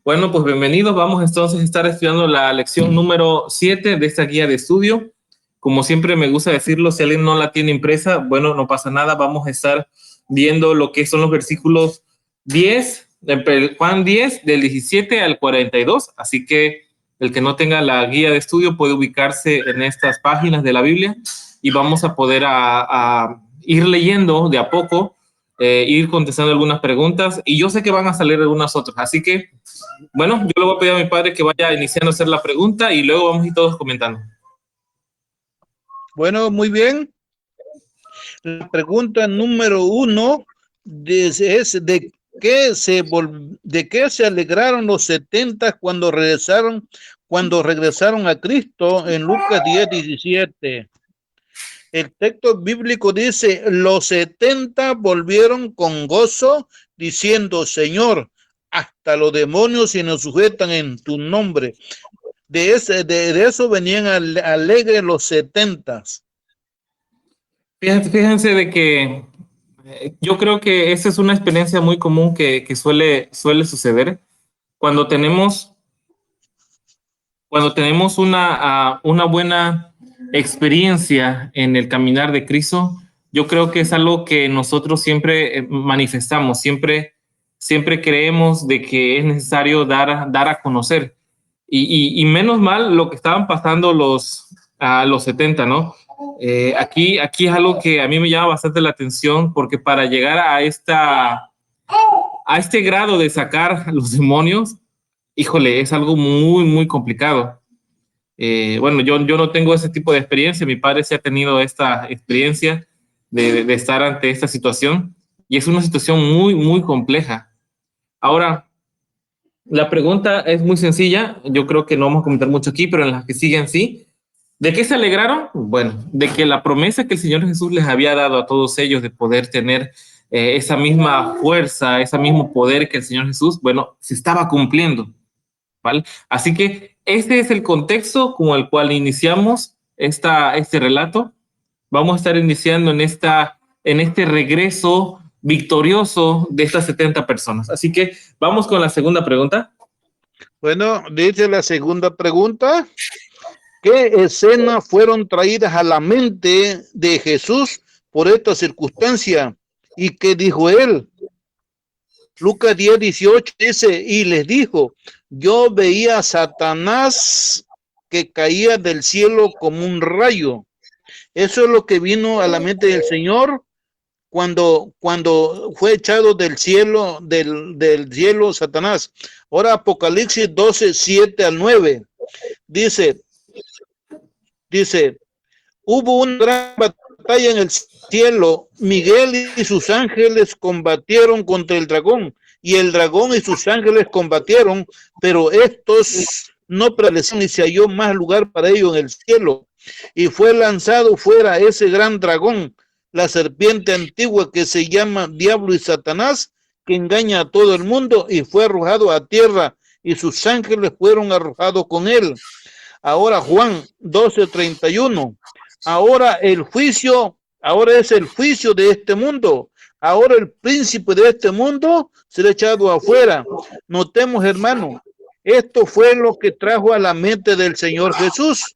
Bueno, pues bienvenidos. Vamos entonces a estar estudiando la lección número 7 de esta guía de estudio. Como siempre me gusta decirlo, si alguien no la tiene impresa, bueno, no pasa nada. Vamos a estar viendo lo que son los versículos 10, Juan 10, del 17 al 42. Así que el que no tenga la guía de estudio puede ubicarse en estas páginas de la Biblia y vamos a poder a ir leyendo de a poco, ir contestando algunas preguntas, y yo sé que van a salir algunas otras. Así que, bueno, yo le voy a pedir a mi padre que vaya iniciando a hacer la pregunta y luego vamos a ir todos comentando. Bueno, muy bien. La pregunta número 1 es ¿de qué se alegraron los 70 cuando regresaron a Cristo? En Lucas 10:17. El texto bíblico dice: los 70 volvieron con gozo, diciendo: Señor, hasta los demonios se nos sujetan en tu nombre. De eso venían alegres los 70. Fíjense de que yo creo que esa es una experiencia muy común que suele suceder cuando tenemos una buena experiencia en el caminar de Cristo. Yo creo que es algo que nosotros siempre manifestamos, siempre creemos de que es necesario dar a conocer. Y menos mal lo que estaban pasando los 70, ¿no? Aquí es algo que a mí me llama bastante la atención, porque para llegar a este grado de sacar los demonios, híjole, es algo muy, muy complicado. Bueno, yo no tengo ese tipo de experiencia. Mi padre sí ha tenido esta experiencia de estar ante esta situación, y es una situación muy, muy compleja. Ahora, la pregunta es muy sencilla. Yo creo que no vamos a comentar mucho aquí, pero en las que siguen sí. ¿De qué se alegraron? Bueno, de que la promesa que el Señor Jesús les había dado a todos ellos de poder tener esa misma fuerza, ese mismo poder que el Señor Jesús, bueno, se estaba cumpliendo, ¿vale? Así que este es el contexto con el cual iniciamos este relato. Vamos a estar iniciando en este regreso victorioso de estas 70 personas. Así que vamos con la segunda pregunta. Bueno, dice la segunda pregunta: ¿qué escenas fueron traídas a la mente de Jesús por esta circunstancia? ¿Y qué dijo él? Lucas 10:18 dice: y les dijo: yo veía a Satanás que caía del cielo como un rayo. Eso es lo que vino a la mente del Señor cuando fue echado del cielo Satanás. Ahora Apocalipsis 12:7-9 dice: hubo una gran batalla en el cielo. Miguel y sus ángeles combatieron contra el dragón, y el dragón y sus ángeles combatieron, pero estos no prevalecieron, y se halló más lugar para ellos en el cielo. Y fue lanzado fuera ese gran dragón, la serpiente antigua, que se llama Diablo y Satanás, que engaña a todo el mundo, y fue arrojado a tierra, y sus ángeles fueron arrojados con él. Ahora Juan 12:31. Ahora es el juicio de este mundo. Ahora el príncipe de este mundo será echado afuera. Notemos, hermano, esto fue lo que trajo a la mente del Señor Jesús.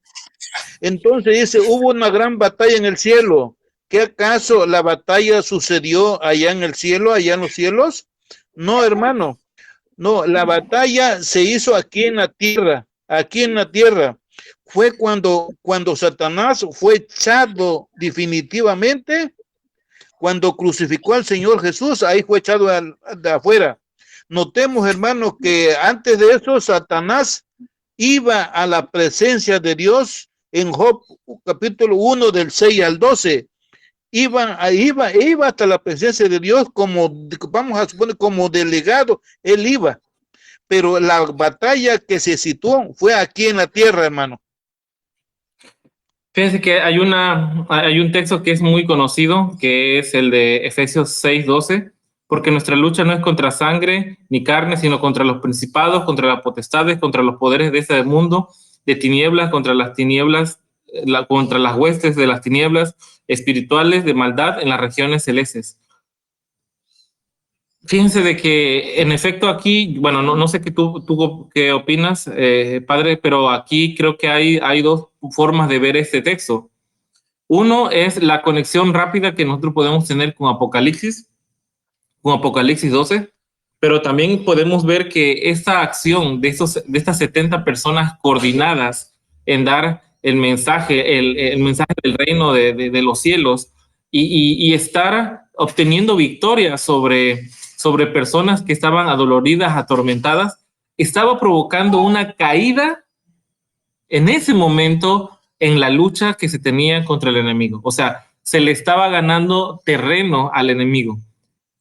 Entonces dice: hubo una gran batalla en el cielo. ¿Qué acaso la batalla sucedió allá en el cielo, allá en los cielos? No, hermano. No, la batalla se hizo aquí en la tierra. Aquí en la tierra. Fue cuando Satanás fue echado definitivamente, cuando crucificó al Señor Jesús. Ahí fue echado de afuera. Notemos, hermanos, que antes de eso Satanás iba a la presencia de Dios. En Job capítulo 1 del 6 al 12 iba hasta la presencia de Dios, vamos a suponer, como delegado. Él iba, pero la batalla que se situó fue aquí en la tierra, hermano. Fíjense que hay un texto que es muy conocido, que es el de Efesios 6:12, porque nuestra lucha no es contra sangre ni carne, sino contra los principados, contra las potestades, contra los poderes de este mundo de tinieblas, contra las tinieblas, contra las huestes de las tinieblas espirituales de maldad en las regiones celestes. Fíjense de que en efecto aquí, bueno, no sé qué tú qué opinas, padre, pero aquí creo que hay dos formas de ver este texto. Uno es la conexión rápida que nosotros podemos tener con Apocalipsis 12, pero también podemos ver que esta acción de estas 70 personas coordinadas en dar el mensaje del reino de los cielos y estar obteniendo victoria sobre personas que estaban adoloridas, atormentadas, estaba provocando una caída en ese momento en la lucha que se tenía contra el enemigo. O sea, se le estaba ganando terreno al enemigo.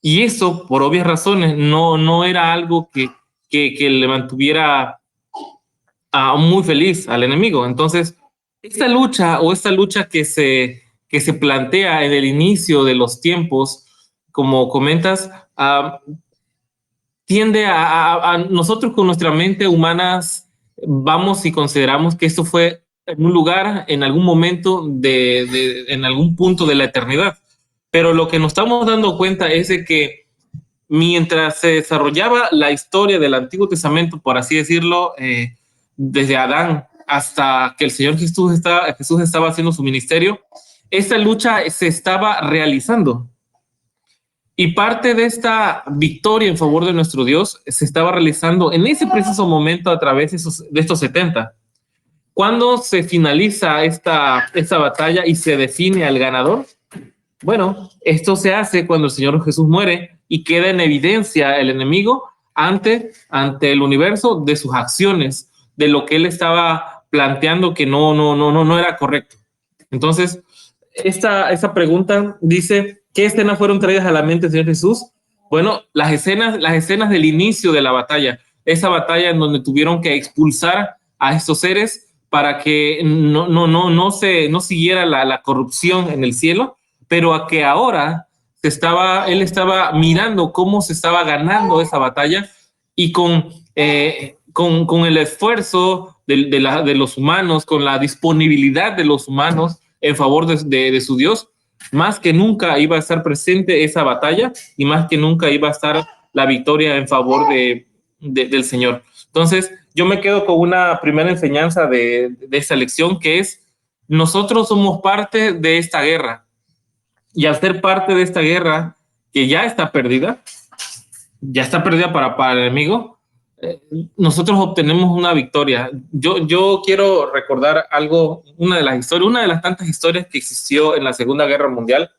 Y eso, por obvias razones, no era algo que le mantuviera muy feliz al enemigo. Entonces, esta lucha que se plantea en el inicio de los tiempos, como comentas, tiende a nosotros con nuestra mente humanas vamos y consideramos que esto fue en un lugar, en algún momento, en algún punto de la eternidad. Pero lo que nos estamos dando cuenta es de que mientras se desarrollaba la historia del Antiguo Testamento, por así decirlo, desde Adán hasta que el Señor Jesús estaba haciendo su ministerio, esta lucha se estaba realizando. Y parte de esta victoria en favor de nuestro Dios se estaba realizando en ese preciso momento a través de estos 70. ¿Cuándo se finaliza esta batalla y se define al ganador? Bueno, esto se hace cuando el Señor Jesús muere y queda en evidencia el enemigo ante el universo de sus acciones, de lo que él estaba planteando que no era correcto. Entonces, esta pregunta dice, ¿qué escenas fueron traídas a la mente del Señor Jesús? Bueno, las escenas del inicio de la batalla, esa batalla en donde tuvieron que expulsar a estos seres para que no siguiera la corrupción en el cielo, pero a que ahora él estaba mirando cómo se estaba ganando esa batalla y con el esfuerzo de los humanos, con la disponibilidad de los humanos en favor de su Dios, más que nunca iba a estar presente esa batalla y más que nunca iba a estar la victoria en favor del Señor. Entonces, yo me quedo con una primera enseñanza de esta lección, que es, nosotros somos parte de esta guerra. Y al ser parte de esta guerra, que ya está perdida para el enemigo, nosotros obtenemos una victoria. Yo quiero recordar algo, una de las tantas historias que existió en la Segunda Guerra Mundial.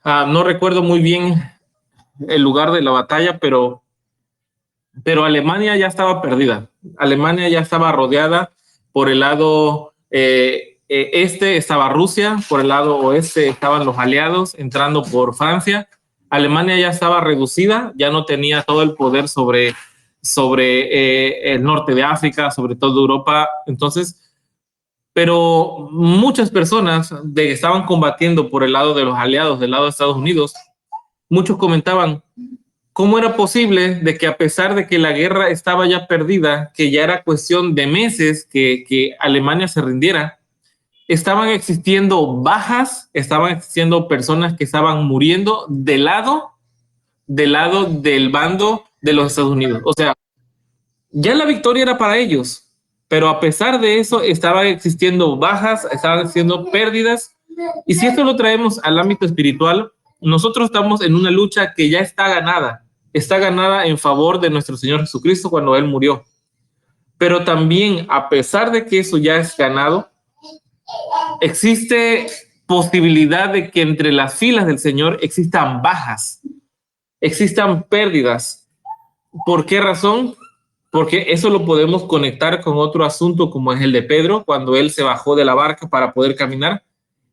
No recuerdo muy bien el lugar de la batalla, pero Alemania ya estaba perdida. Alemania ya estaba rodeada. Por el lado este estaba Rusia, por el lado oeste estaban los aliados entrando por Francia. Alemania ya estaba reducida, ya no tenía todo el poder sobre el norte de África, sobre todo Europa. Entonces, pero muchas personas que estaban combatiendo por el lado de los aliados, del lado de Estados Unidos, muchos comentaban, ¿cómo era posible de que a pesar de que la guerra estaba ya perdida, que ya era cuestión de meses que Alemania se rindiera, estaban existiendo bajas, estaban existiendo personas que estaban muriendo del lado del bando de los Estados Unidos? O sea, ya la victoria era para ellos, pero a pesar de eso estaban existiendo bajas, estaban existiendo pérdidas. Y si esto lo traemos al ámbito espiritual, nosotros estamos en una lucha que ya está ganada en favor de nuestro Señor Jesucristo cuando Él murió. Pero también, a pesar de que eso ya es ganado, existe posibilidad de que entre las filas del Señor existan bajas, existan pérdidas. ¿Por qué razón? Porque eso lo podemos conectar con otro asunto como es el de Pedro, cuando él se bajó de la barca para poder caminar.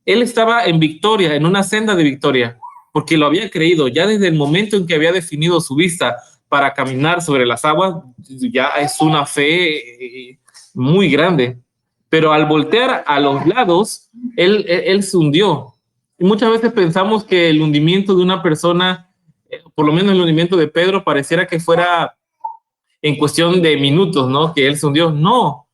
Él estaba en victoria, en una senda de victoria, porque lo había creído. Ya desde el momento en que había definido su vista para caminar sobre las aguas, ya es una fe muy grande. Pero al voltear a los lados, él se hundió. Y muchas veces pensamos que el hundimiento de una persona, por lo menos el hundimiento de Pedro, pareciera que fuera en cuestión de minutos, ¿no? Que él se hundió. No.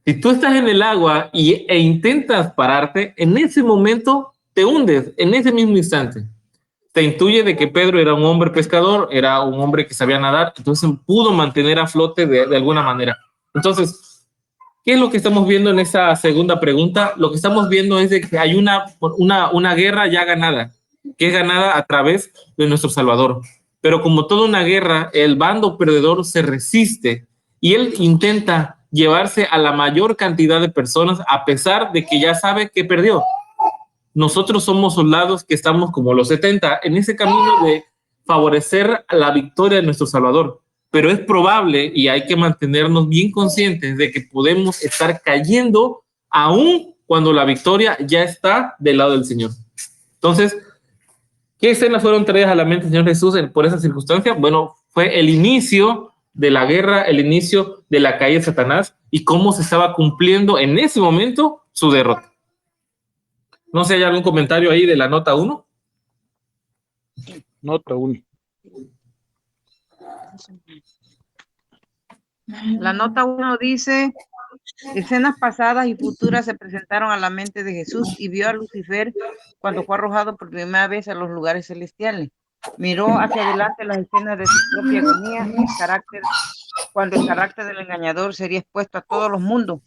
Si tú estás en el agua e intentas pararte, en ese momento te hundes, en ese mismo instante. Se intuye de que Pedro era un hombre pescador, era un hombre que sabía nadar, entonces pudo mantener a flote de alguna manera. Entonces, ¿qué es lo que estamos viendo en esa segunda pregunta? Lo que estamos viendo es de que hay una guerra ya ganada, que es ganada a través de nuestro Salvador. Pero como toda una guerra, el bando perdedor se resiste y él intenta llevarse a la mayor cantidad de personas a pesar de que ya sabe que perdió. Nosotros somos soldados que estamos como los 70 en ese camino de favorecer la victoria de nuestro Salvador. Pero es probable y hay que mantenernos bien conscientes de que podemos estar cayendo aún cuando la victoria ya está del lado del Señor. Entonces, ¿qué escenas fueron traídas a la mente del Señor Jesús por esa circunstancia? Bueno, fue el inicio de la guerra, el inicio de la caída de Satanás y cómo se estaba cumpliendo en ese momento su derrota. No sé, ¿hay algún comentario ahí de la nota 1? Nota 1. La nota 1 dice: escenas pasadas y futuras se presentaron a la mente de Jesús y vio a Lucifer cuando fue arrojado por primera vez a los lugares celestiales. Miró hacia adelante las escenas de su propia agonía, cuando el carácter del engañador sería expuesto a todos los mundos.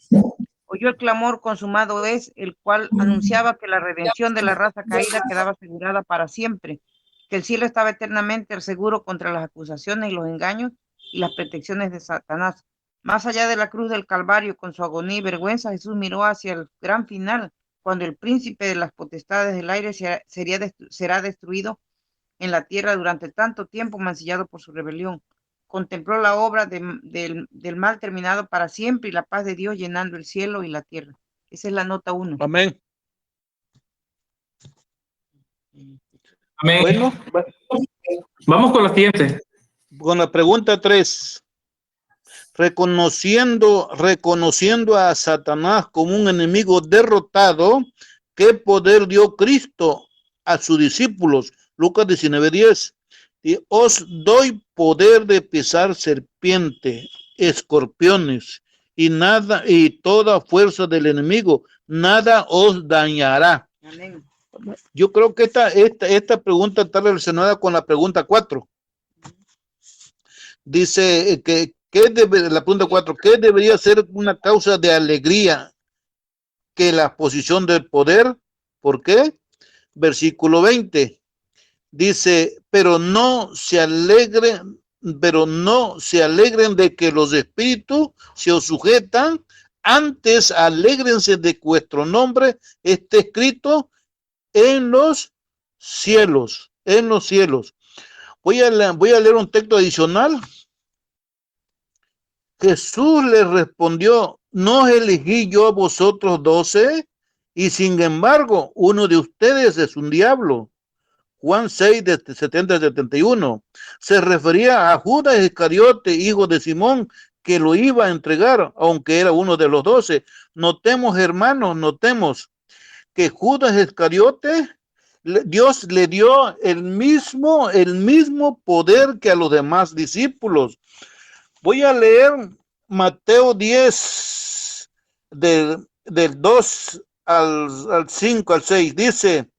Oyó el clamor consumado es, el cual anunciaba que la redención de la raza caída quedaba asegurada para siempre, que el cielo estaba eternamente al seguro contra las acusaciones y los engaños y las pretensiones de Satanás. Más allá de la cruz del Calvario, con su agonía y vergüenza, Jesús miró hacia el gran final, cuando el príncipe de las potestades del aire será destruido en la tierra durante tanto tiempo mancillado por su rebelión. Contempló la obra del mal terminado para siempre y la paz de Dios llenando el cielo y la tierra. Esa es la nota 1. Amén. Amén. Bueno, vamos con la siguiente. Con la pregunta 3. Reconociendo a Satanás como un enemigo derrotado, ¿qué poder dio Cristo a sus discípulos? Lucas 19:10. Y os doy poder de pisar serpiente, escorpiones y toda fuerza del enemigo, nada os dañará. Amén. Yo creo que esta pregunta está relacionada con la pregunta 4. Dice la pregunta 4, ¿qué debería ser una causa de alegría que la posición del poder? ¿Por qué? Versículo 20. Dice, pero no se alegren de que los espíritus se os sujetan, antes alégrense de que vuestro nombre esté escrito en los cielos, Voy a leer un texto adicional. Jesús les respondió, ¿no os elegí yo a vosotros 12? Y sin embargo, uno de ustedes es un diablo. Juan 6, de 70 a 71. Se refería a Judas Iscariote, hijo de Simón, que lo iba a entregar, aunque era uno de los 12. Notemos, hermanos, que Judas Iscariote, Dios le dio el mismo poder que a los demás discípulos. Voy a leer Mateo 10, del 2 al 5, al 6. Dice,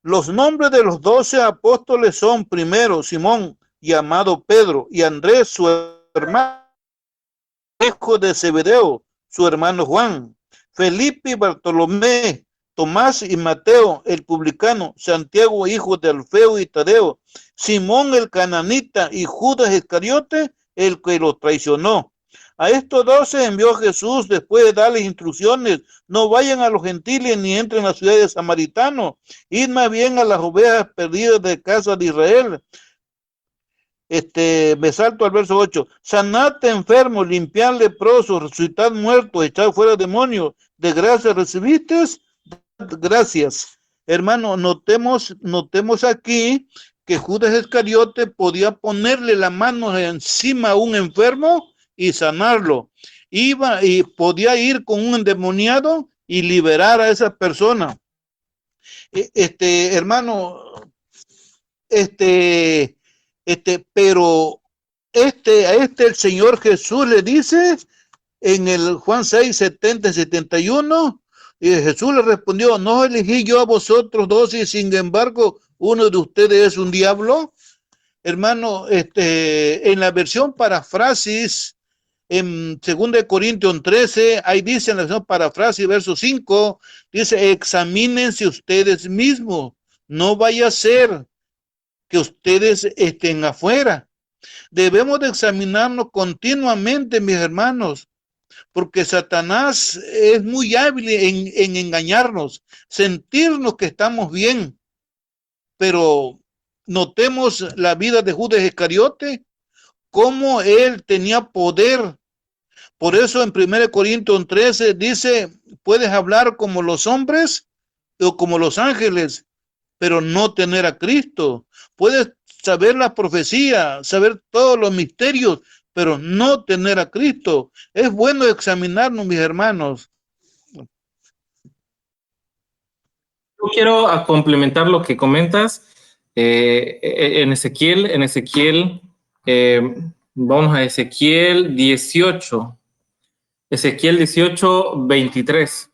los nombres de los 12 apóstoles son: primero, Simón, llamado Pedro, y Andrés, su hermano, hijo de Zebedeo, su hermano Juan, Felipe y Bartolomé, Tomás y Mateo, el publicano, Santiago, hijo de Alfeo y Tadeo, Simón el cananita y Judas Iscariote, el que lo traicionó. A estos 12 envió Jesús después de darles instrucciones: no vayan a los gentiles ni entren en las ciudades samaritanos, id más bien a las ovejas perdidas de casa de Israel. Me salto al verso 8. Sanad enfermos, limpiad leprosos, resucitad muertos, echad fuera demonios. De gracia recibiste, gracias. Hermano, notemos aquí que Judas Iscariote podía ponerle la mano encima a un enfermo y sanarlo. Iba y podía ir con un endemoniado y liberar a esa persona. Hermano, pero el Señor Jesús le dice en el Juan 6, 70, 71, y Jesús le respondió, no elegí yo a vosotros 12, y sin embargo, uno de ustedes es un diablo. Hermano, en la versión parafrasis, en 2 Corintios 13, ahí dice en la versión parafrasis, verso 5, dice, examínense ustedes mismos, no vaya a ser que ustedes estén afuera. Debemos de examinarnos continuamente, mis hermanos, porque Satanás es muy hábil en engañarnos, sentirnos que estamos bien, pero notemos la vida de Judas Iscariote, cómo él tenía poder. Por eso en 1 Corintios 13 dice, puedes hablar como los hombres o como los ángeles, pero no tener a Cristo. Puedes saber la profecía, saber todos los misterios, pero no tener a Cristo. Es bueno examinarnos, mis hermanos. Yo quiero complementar lo que comentas en Ezequiel, vamos a Ezequiel 18, 23.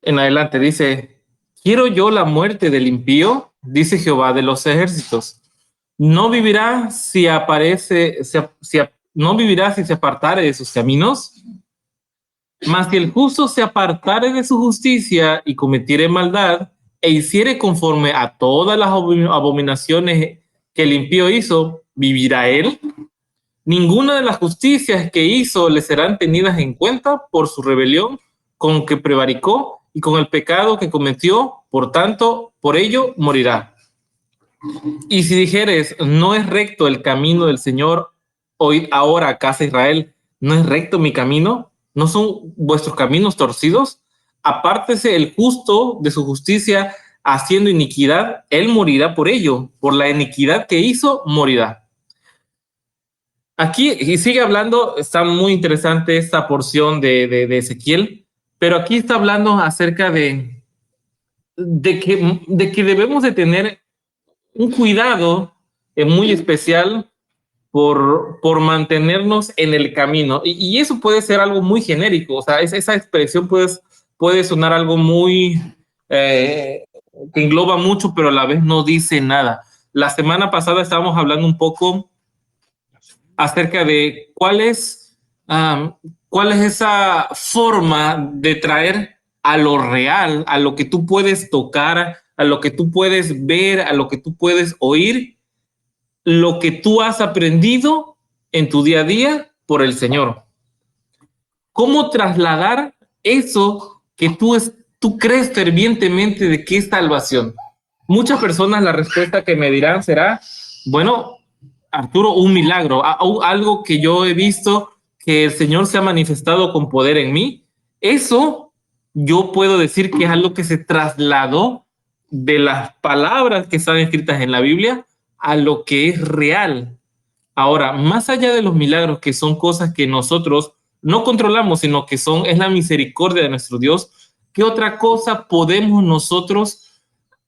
En adelante dice, ¿quiero yo la muerte del impío? Dice Jehová de los ejércitos. No vivirá si no vivirá si se apartare de sus caminos. Mas si el justo se apartare de su justicia y cometiere maldad e hiciere conforme a todas las abominaciones que el impío hizo, ¿vivirá él? Ninguna de las justicias que hizo le serán tenidas en cuenta por su rebelión con que prevaricó y con el pecado que cometió, por tanto, por ello morirá. Y si dijeres, no es recto el camino del Señor, oíd ahora, casa de Israel, ¿no es recto mi camino? ¿No son vuestros caminos torcidos? Apártese el justo de su justicia haciendo iniquidad, él morirá por ello, por la iniquidad que hizo, morirá. Aquí, y sigue hablando, está muy interesante esta porción de Ezequiel, pero aquí está hablando acerca de que debemos de tener un cuidado muy especial por mantenernos en el camino. Y eso puede ser algo muy genérico, o sea, esa expresión puede sonar algo muy que engloba mucho, pero a la vez no dice nada. La semana pasada estábamos hablando un poco acerca de cuál es esa forma de traer a lo real, a lo que tú puedes tocar, a lo que tú puedes ver, a lo que tú puedes oír, lo que tú has aprendido en tu día a día por el Señor. ¿Cómo trasladar eso que tú crees fervientemente de que es salvación? Muchas personas la respuesta que me dirán será, bueno, Arturo, un milagro, algo que yo he visto que el Señor se ha manifestado con poder en mí. Eso yo puedo decir que es algo que se trasladó de las palabras que están escritas en la Biblia a lo que es real. Ahora, más allá de los milagros, que son cosas que nosotros no controlamos, sino que es la misericordia de nuestro Dios, ¿qué otra cosa podemos nosotros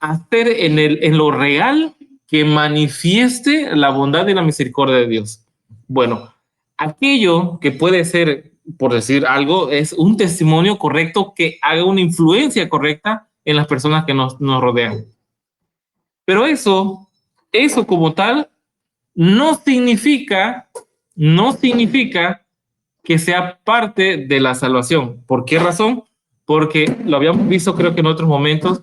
hacer en lo real que manifieste la bondad y la misericordia de Dios? Bueno, aquello que puede ser, por decir algo, es un testimonio correcto que haga una influencia correcta en las personas que nos rodean. Pero eso como tal no significa que sea parte de la salvación. ¿Por qué razón? Porque lo habíamos visto creo que en otros momentos,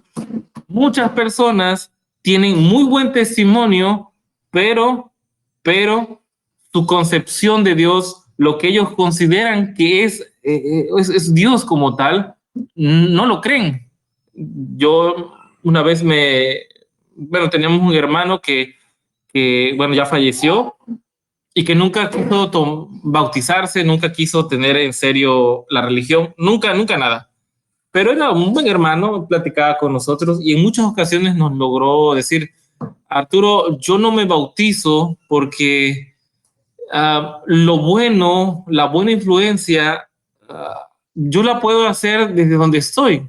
muchas personas tienen muy buen testimonio, pero su concepción de Dios, lo que ellos consideran que es Dios como tal, no lo creen. Yo una vez teníamos un hermano que ya falleció y que nunca quiso bautizarse, nunca quiso tener en serio la religión, nunca nada. Pero era un buen hermano, platicaba con nosotros y en muchas ocasiones nos logró decir, Arturo, yo no me bautizo porque lo bueno, la buena influencia, yo la puedo hacer desde donde estoy.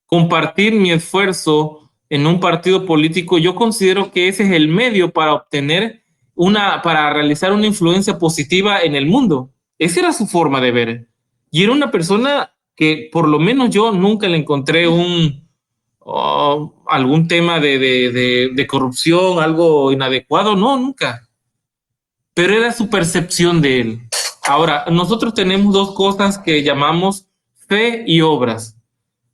Compartir mi esfuerzo en un partido político, yo considero que ese es el medio para obtener para realizar una influencia positiva en el mundo. Esa era su forma de ver. Y era una persona que por lo menos yo nunca le encontré algún tema de corrupción, algo inadecuado, no, nunca. Pero era su percepción de él. Ahora, nosotros tenemos dos cosas que llamamos fe y obras.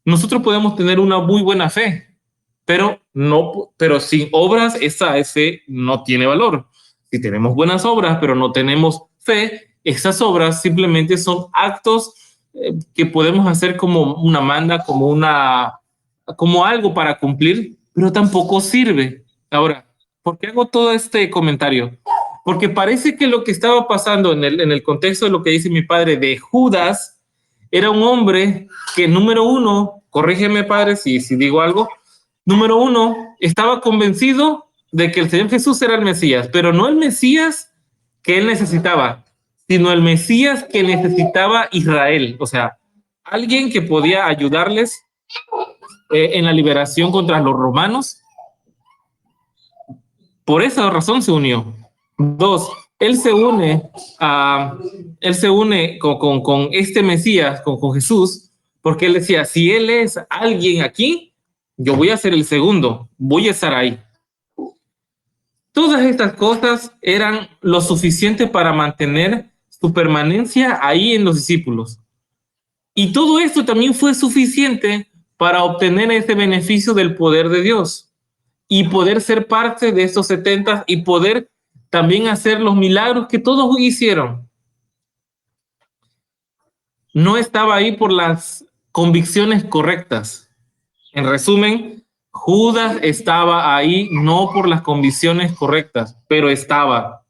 Nosotros podemos tener una muy buena fe, pero sin obras esa fe no tiene valor. Si tenemos buenas obras, pero no tenemos fe, esas obras simplemente son actos que podemos hacer como una manda, como algo para cumplir, pero tampoco sirve. Ahora, ¿por qué hago todo este comentario? Porque parece que lo que estaba pasando en el contexto de lo que dice mi padre de Judas era un hombre que, número uno, corrígeme padre si digo algo, número uno, estaba convencido de que el Señor Jesús era el Mesías, pero no el Mesías que él necesitaba, sino el Mesías que necesitaba Israel, o sea, alguien que podía ayudarles en la liberación contra los romanos. Por esa razón se unió. Dos, él se une con este Mesías, con Jesús, porque él decía, si él es alguien aquí, yo voy a ser el segundo, voy a estar ahí. Todas estas cosas eran lo suficiente para mantener su permanencia ahí en los discípulos. Y todo esto también fue suficiente para obtener ese beneficio del poder de Dios y poder ser parte de estos 70 y poder también hacer los milagros que todos hicieron. No estaba ahí por las convicciones correctas. En resumen, Judas estaba ahí no por las convicciones correctas, pero estaba.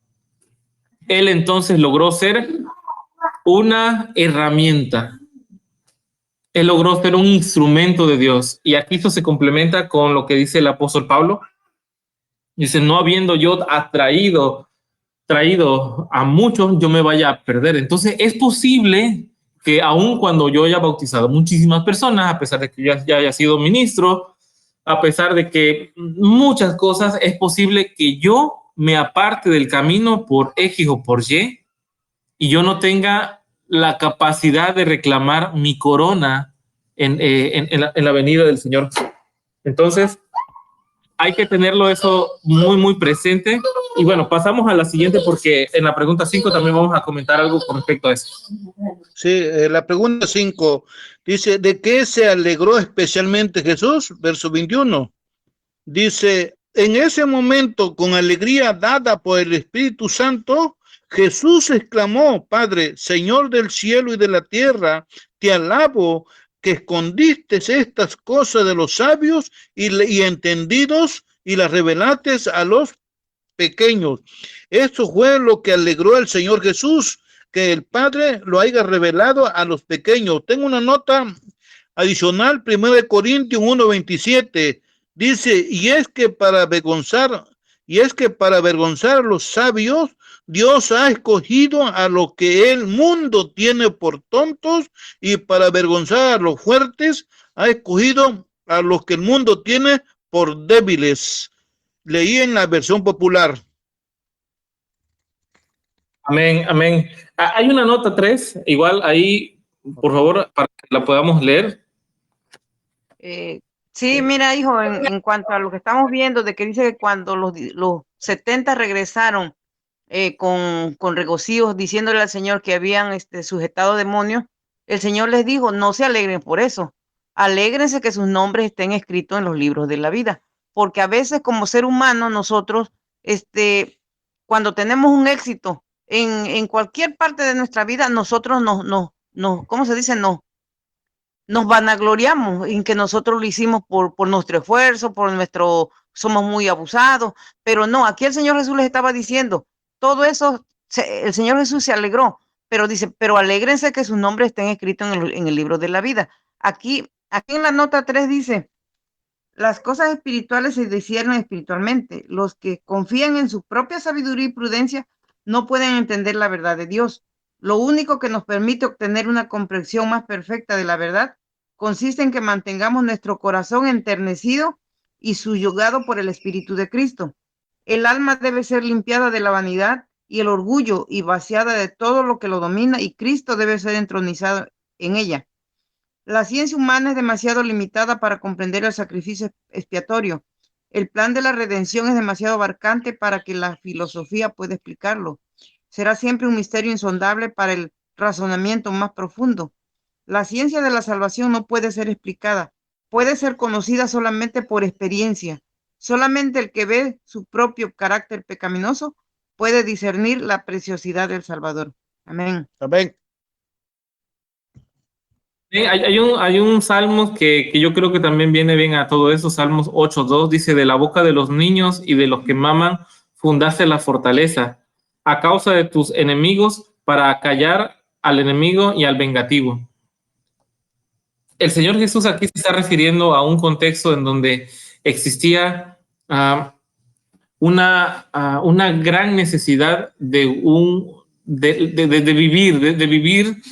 Él entonces logró ser una herramienta. Él logró ser un instrumento de Dios. Y aquí esto se complementa con lo que dice el apóstol Pablo. Dice, no habiendo yo traído a muchos, yo me vaya a perder. Entonces es posible que aun cuando yo haya bautizado muchísimas personas, a pesar de que ya haya sido ministro, a pesar de que muchas cosas, es posible que yo me aparte del camino por X o por y yo no tenga la capacidad de reclamar mi corona en la venida del Señor. Entonces, hay que tenerlo eso muy, muy presente. Y bueno, pasamos a la siguiente porque en la pregunta 5 también vamos a comentar algo con respecto a eso. Sí, la pregunta 5 dice, ¿de qué se alegró especialmente Jesús? Verso 21. Dice, en ese momento, con alegría dada por el Espíritu Santo, Jesús exclamó, Padre, Señor del cielo y de la tierra, te alabo que escondiste estas cosas de los sabios y entendidos y las revelaste a los pequeños. Esto fue lo que alegró al Señor Jesús, que el Padre lo haya revelado a los pequeños. Tengo una nota adicional, 1 Corintios 1:27, dice, y es que para avergonzar a los sabios, Dios ha escogido a lo que el mundo tiene por tontos, y para avergonzar a los fuertes, ha escogido a los que el mundo tiene por débiles. Leí en la versión popular. Amén, amén. Hay una nota 3, igual ahí, por favor, para que la podamos leer. Sí, mira, hijo, en cuanto a lo que estamos viendo, de que dice que cuando los 70 regresaron con regocijos, diciéndole al Señor que habían sujetado demonios, el Señor les dijo, no se alegren por eso, alégrense que sus nombres estén escritos en los libros de la vida, porque a veces como ser humano nosotros, cuando tenemos un éxito en cualquier parte de nuestra vida, nosotros ¿cómo se dice? Nos vanagloriamos en que nosotros lo hicimos por nuestro esfuerzo, somos muy abusados, pero no, aquí el Señor Jesús les estaba diciendo, todo eso, el Señor Jesús se alegró, pero dice, pero alégrense que sus nombres estén escritos en el libro de la vida. Aquí en la nota 3 dice, las cosas espirituales se disciernen espiritualmente. Los que confían en su propia sabiduría y prudencia no pueden entender la verdad de Dios. Lo único que nos permite obtener una comprensión más perfecta de la verdad consiste en que mantengamos nuestro corazón enternecido y subyugado por el Espíritu de Cristo. El alma debe ser limpiada de la vanidad y el orgullo y vaciada de todo lo que lo domina, y Cristo debe ser entronizado en ella. La ciencia humana es demasiado limitada para comprender el sacrificio expiatorio. El plan de la redención es demasiado abarcante para que la filosofía pueda explicarlo. Será siempre un misterio insondable para el razonamiento más profundo. La ciencia de la salvación no puede ser explicada, puede ser conocida solamente por experiencia. Solamente el que ve su propio carácter pecaminoso puede discernir la preciosidad del Salvador. Amén. Amén. Hay un salmo que yo creo que también viene bien a todo eso. Salmos 8:2 dice: de la boca de los niños y de los que maman fundaste la fortaleza, a causa de tus enemigos, para acallar al enemigo y al vengativo. El Señor Jesús aquí se está refiriendo a un contexto en donde existía una gran necesidad de vivir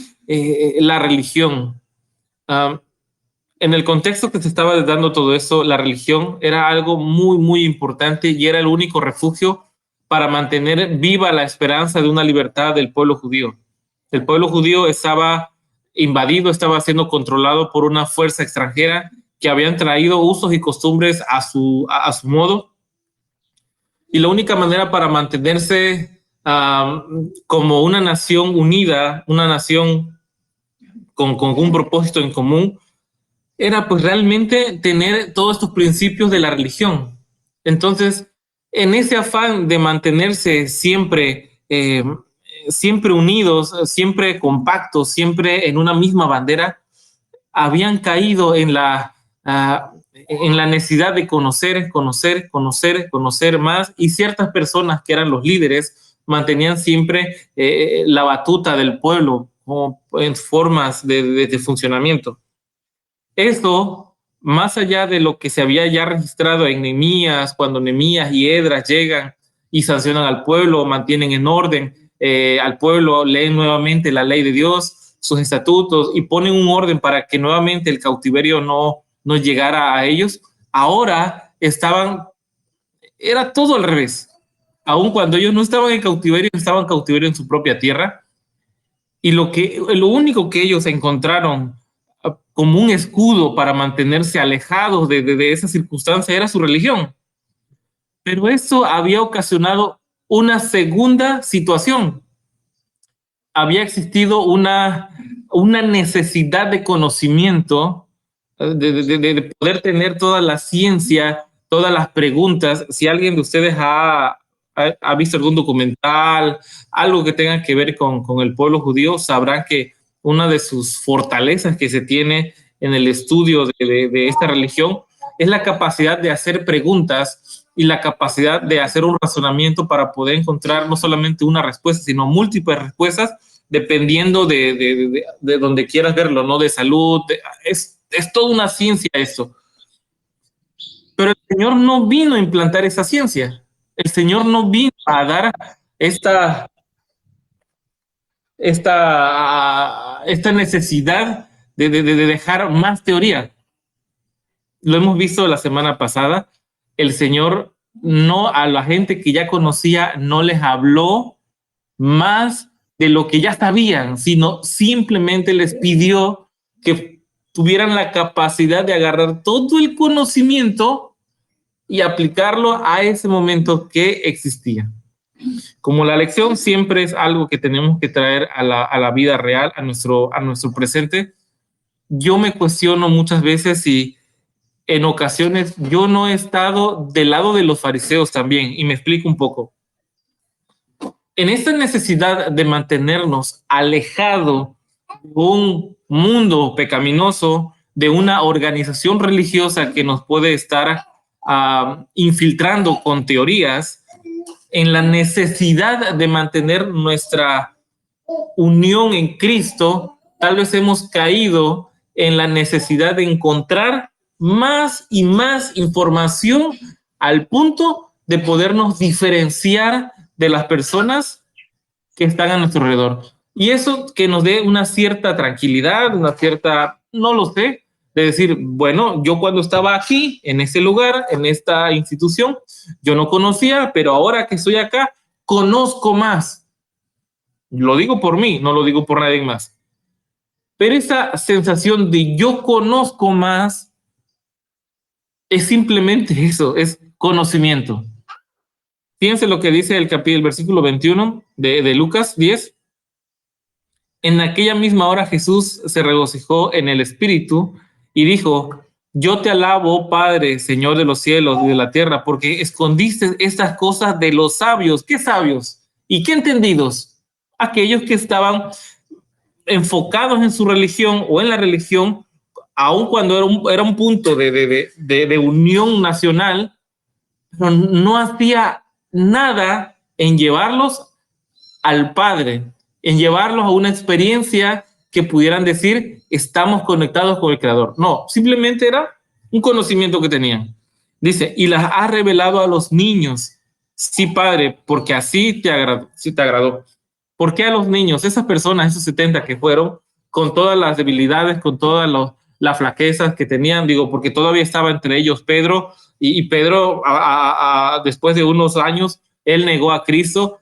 la religión. En el contexto que se estaba dando todo eso, la religión era algo muy, muy importante y era el único refugio para mantener viva la esperanza de una libertad del pueblo judío. El pueblo judío estaba invadido, estaba siendo controlado por una fuerza extranjera que habían traído usos y costumbres a su modo. Y la única manera para mantenerse como una nación unida, una nación con un propósito en común, era pues realmente tener todos estos principios de la religión. Entonces, en ese afán de mantenerse siempre unidos, siempre compactos, siempre en una misma bandera, habían caído en la necesidad de conocer más, y ciertas personas que eran los líderes mantenían siempre la batuta del pueblo como en formas de funcionamiento. Esto, más allá de lo que se había ya registrado en Nehemías, cuando Nehemías y Esdras llegan y sancionan al pueblo, mantienen en orden al pueblo, leen nuevamente la ley de Dios, sus estatutos, y ponen un orden para que nuevamente el cautiverio no llegara a ellos. Ahora era todo al revés. Aun cuando ellos no estaban en cautiverio en su propia tierra, y lo único que ellos encontraron como un escudo para mantenerse alejados de esa circunstancia era su religión. Pero eso había ocasionado una segunda situación. Había existido una necesidad de conocimiento, de poder tener toda la ciencia, todas las preguntas. Si alguien de ustedes ha visto algún documental, algo que tenga que ver con el pueblo judío, sabrán que una de sus fortalezas que se tiene en el estudio de esta religión es la capacidad de hacer preguntas y la capacidad de hacer un razonamiento para poder encontrar no solamente una respuesta, sino múltiples respuestas, dependiendo de donde quieras verlo, ¿no? De salud, es toda una ciencia eso. Pero el Señor no vino a implantar esa ciencia. El Señor no vino a dar esta necesidad de dejar más teoría. Lo hemos visto la semana pasada. El Señor a la gente que ya conocía no les habló más de lo que ya sabían, sino simplemente les pidió que tuvieran la capacidad de agarrar todo el conocimiento y aplicarlo a ese momento que existía. Como la lección siempre es algo que tenemos que traer a la vida real, a nuestro presente, yo me cuestiono muchas veces si en ocasiones yo no he estado del lado de los fariseos también, y me explico un poco. En esta necesidad de mantenernos alejados de un mundo pecaminoso, de una organización religiosa que nos puede estar infiltrando con teorías, en la necesidad de mantener nuestra unión en Cristo, tal vez hemos caído en la necesidad de encontrar más y más información al punto de podernos diferenciar de las personas que están a nuestro alrededor. Y eso que nos dé una cierta tranquilidad, una cierta, no lo sé, de decir, bueno, yo cuando estaba aquí, en ese lugar, en esta institución, yo no conocía, pero ahora que estoy acá, conozco más. Lo digo por mí, no lo digo por nadie más. Pero esa sensación de yo conozco más es simplemente eso, es conocimiento. Fíjense lo que dice el versículo 21 de Lucas 10. En aquella misma hora Jesús se regocijó en el Espíritu y dijo: yo te alabo, Padre, Señor de los cielos y de la tierra, porque escondiste estas cosas de los sabios. ¿Qué sabios? ¿Y qué entendidos? Aquellos que estaban enfocados en su religión o en la religión, aun cuando era un punto de unión nacional, pero no hacía nada en llevarlos al Padre, en llevarlos a una experiencia que pudieran decir, estamos conectados con el Creador. No, simplemente era un conocimiento que tenían. Dice, y las ha revelado a los niños. Sí, Padre, porque así te agradó. Sí te agradó. ¿Por qué a los niños? Esas personas, esos 70 que fueron, con todas las debilidades, con todas las flaquezas que tenían, digo, porque todavía estaba entre ellos Pedro, y Pedro, después de unos años, él negó a Cristo.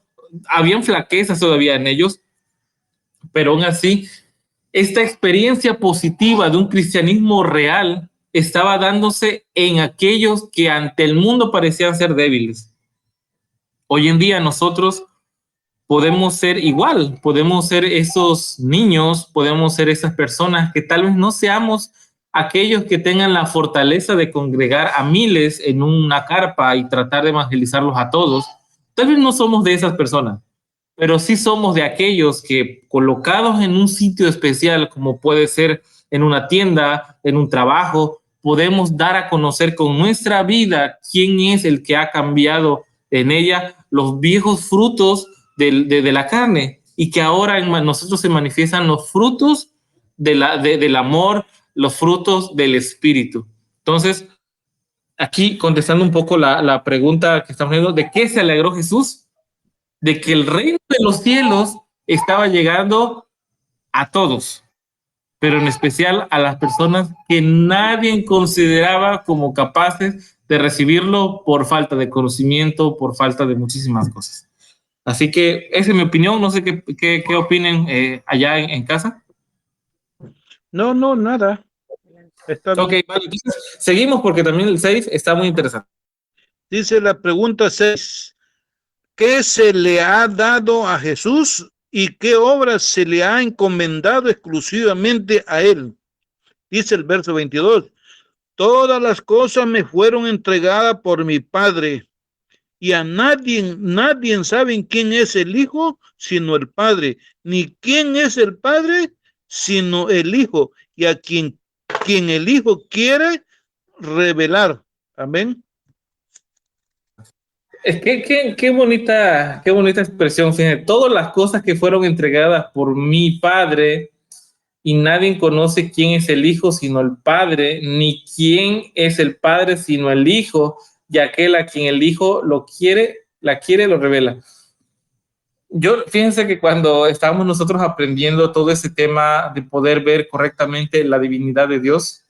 Habían flaquezas todavía en ellos, pero aún así, esta experiencia positiva de un cristianismo real estaba dándose en aquellos que ante el mundo parecían ser débiles. Hoy en día nosotros podemos ser igual, podemos ser esos niños, podemos ser esas personas que tal vez no seamos aquellos que tengan la fortaleza de congregar a miles en una carpa y tratar de evangelizarlos a todos. Tal vez no somos de esas personas, pero sí somos de aquellos que, colocados en un sitio especial, como puede ser en una tienda, en un trabajo, podemos dar a conocer con nuestra vida quién es el que ha cambiado en ella los viejos frutos de la carne, y que ahora en nosotros se manifiestan los frutos del amor, los frutos del Espíritu. Entonces, aquí contestando un poco la pregunta que estamos viendo, ¿de qué se alegró Jesús? De que el reino de los cielos estaba llegando a todos, pero en especial a las personas que nadie consideraba como capaces de recibirlo por falta de conocimiento, por falta de muchísimas cosas. Así que esa es mi opinión. No sé qué opinen allá en casa. No, nada. Está bien. Ok, vale, entonces seguimos porque también el 6 está muy interesante. Dice la pregunta 6. ¿Qué se le ha dado a Jesús y qué obras se le ha encomendado exclusivamente a él? Dice el verso 22. Todas las cosas me fueron entregadas por mi Padre, y a nadie sabe quién es el Hijo sino el Padre, ni quién es el Padre sino el Hijo, y a quien el Hijo quiere revelar. Amén. Es que qué bonita expresión. Fíjate, todas las cosas que fueron entregadas por mi Padre, y nadie conoce quién es el Hijo sino el Padre, ni quién es el Padre sino el Hijo, y aquel a quien el Hijo lo revela. Fíjense que cuando estábamos nosotros aprendiendo todo ese tema de poder ver correctamente la divinidad de Dios,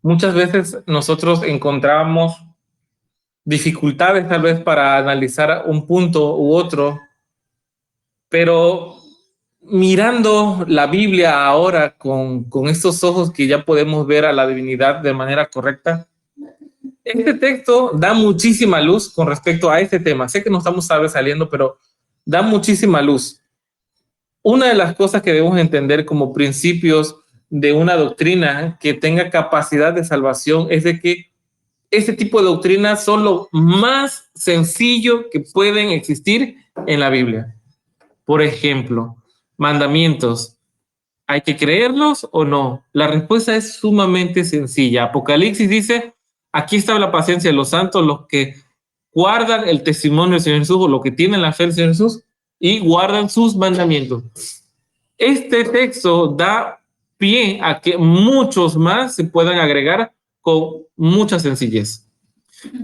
muchas veces nosotros encontrábamos dificultades tal vez para analizar un punto u otro, pero mirando la Biblia ahora con estos ojos que ya podemos ver a la divinidad de manera correcta, este texto da muchísima luz con respecto a este tema. Sé que no estamos saliendo, pero da muchísima luz. Una de las cosas que debemos entender como principios de una doctrina que tenga capacidad de salvación es de que este tipo de doctrinas son lo más sencillo que pueden existir en la Biblia. Por ejemplo, mandamientos. ¿Hay que creerlos o no? La respuesta es sumamente sencilla. Apocalipsis dice, aquí está la paciencia de los santos, los que guardan el testimonio del Señor Jesús, o los que tienen la fe del Señor Jesús y guardan sus mandamientos. Este texto da pie a que muchos más se puedan agregar con mucha sencillez.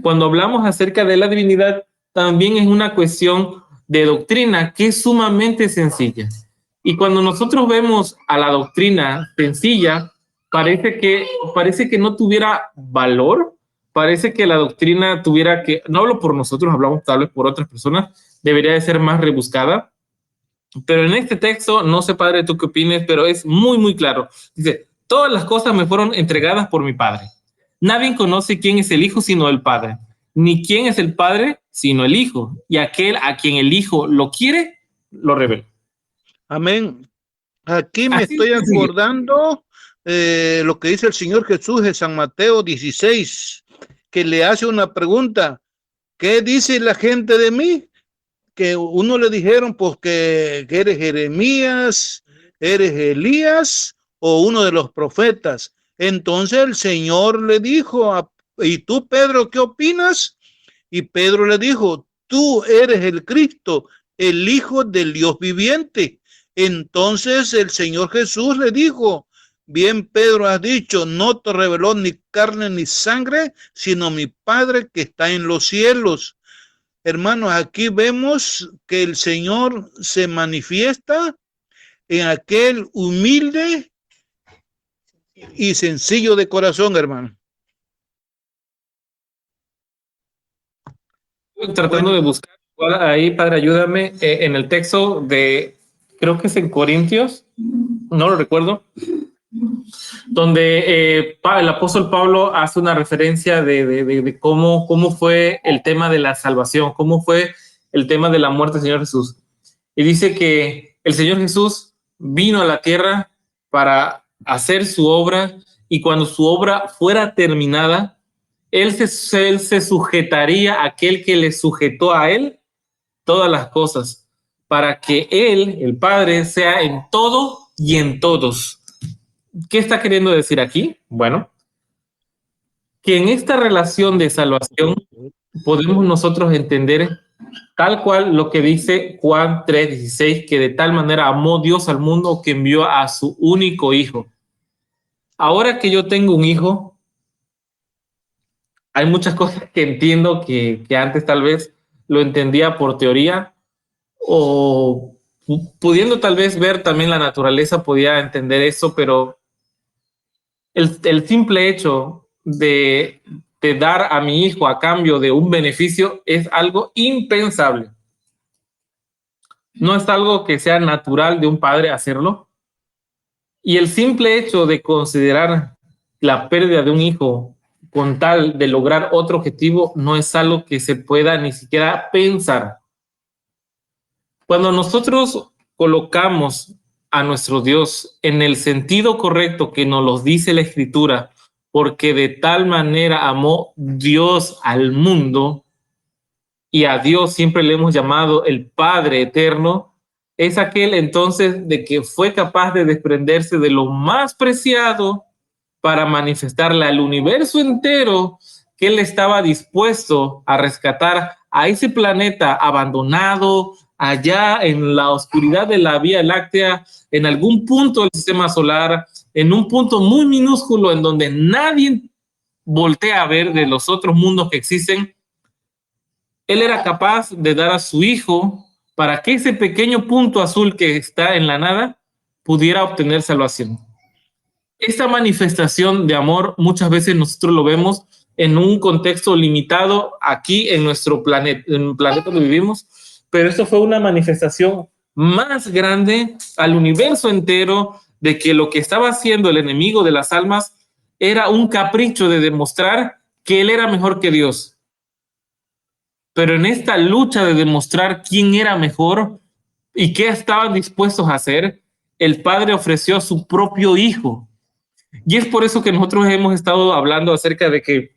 Cuando hablamos acerca de la divinidad, también es una cuestión de doctrina que es sumamente sencilla. Y cuando nosotros vemos a la doctrina sencilla, parece que no tuviera valor, parece que la doctrina no hablo por nosotros, hablamos tal vez por otras personas, debería de ser más rebuscada. Pero en este texto, no sé, padre, tú qué opines, pero es muy, muy claro. Dice, todas las cosas me fueron entregadas por mi Padre. Nadie conoce quién es el Hijo sino el Padre, ni quién es el Padre sino el Hijo, y aquel a quien el Hijo lo quiere, lo revela. Amén. Aquí me Así estoy de sencillo. acordando lo que dice el Señor Jesús en San Mateo 16, que le hace una pregunta. ¿Qué dice la gente de mí? Que uno le dijeron, pues que eres Jeremías, eres Elías o uno de los profetas. Entonces el Señor le dijo, ¿y tú, Pedro, qué opinas? Y Pedro le dijo, tú eres el Cristo, el Hijo del Dios viviente. Entonces el Señor Jesús le dijo, bien, Pedro, has dicho, no te reveló ni carne ni sangre, sino mi Padre que está en los cielos. Hermanos, aquí vemos que el Señor se manifiesta en aquel humilde y sencillo de corazón, hermano. Tratando Bueno, de buscar ahí, padre, ayúdame, en el texto de, creo que es en Corintios, no lo recuerdo, donde el apóstol Pablo hace una referencia de cómo fue el tema de la salvación, cómo fue el tema de la muerte del Señor Jesús. Y dice que el Señor Jesús vino a la tierra para hacer su obra, y cuando su obra fuera terminada, él se sujetaría a aquel que le sujetó a él todas las cosas, para que él, el Padre, sea en todo y en todos. ¿Qué está queriendo decir aquí? Bueno, que en esta relación de salvación podemos nosotros entender tal cual lo que dice Juan 3:16, que de tal manera amó Dios al mundo que envió a su único hijo. Ahora que yo tengo un hijo, hay muchas cosas que entiendo que antes tal vez lo entendía por teoría, o pudiendo tal vez ver también la naturaleza, podía entender eso, pero el simple hecho de dar a mi hijo a cambio de un beneficio es algo impensable. No es algo que sea natural de un padre hacerlo. Y el simple hecho de considerar la pérdida de un hijo con tal de lograr otro objetivo no es algo que se pueda ni siquiera pensar. Cuando nosotros colocamos a nuestro Dios en el sentido correcto que nos lo dice la Escritura, porque de tal manera amó Dios al mundo, y a Dios siempre le hemos llamado el Padre eterno, es aquel entonces de que fue capaz de desprenderse de lo más preciado para manifestarle al universo entero que él estaba dispuesto a rescatar a ese planeta abandonado allá en la oscuridad de la Vía Láctea, en algún punto del sistema solar, en un punto muy minúsculo en donde nadie voltea a ver de los otros mundos que existen. Él era capaz de dar a su hijo para que ese pequeño punto azul que está en la nada pudiera obtener salvación. Esta manifestación de amor muchas veces nosotros lo vemos en un contexto limitado aquí en nuestro planeta, en el planeta donde vivimos, pero esto fue una manifestación más grande al universo entero de que lo que estaba haciendo el enemigo de las almas era un capricho de demostrar que él era mejor que Dios. Pero en esta lucha de demostrar quién era mejor y qué estaban dispuestos a hacer, el Padre ofreció a su propio Hijo. Y es por eso que nosotros hemos estado hablando acerca de que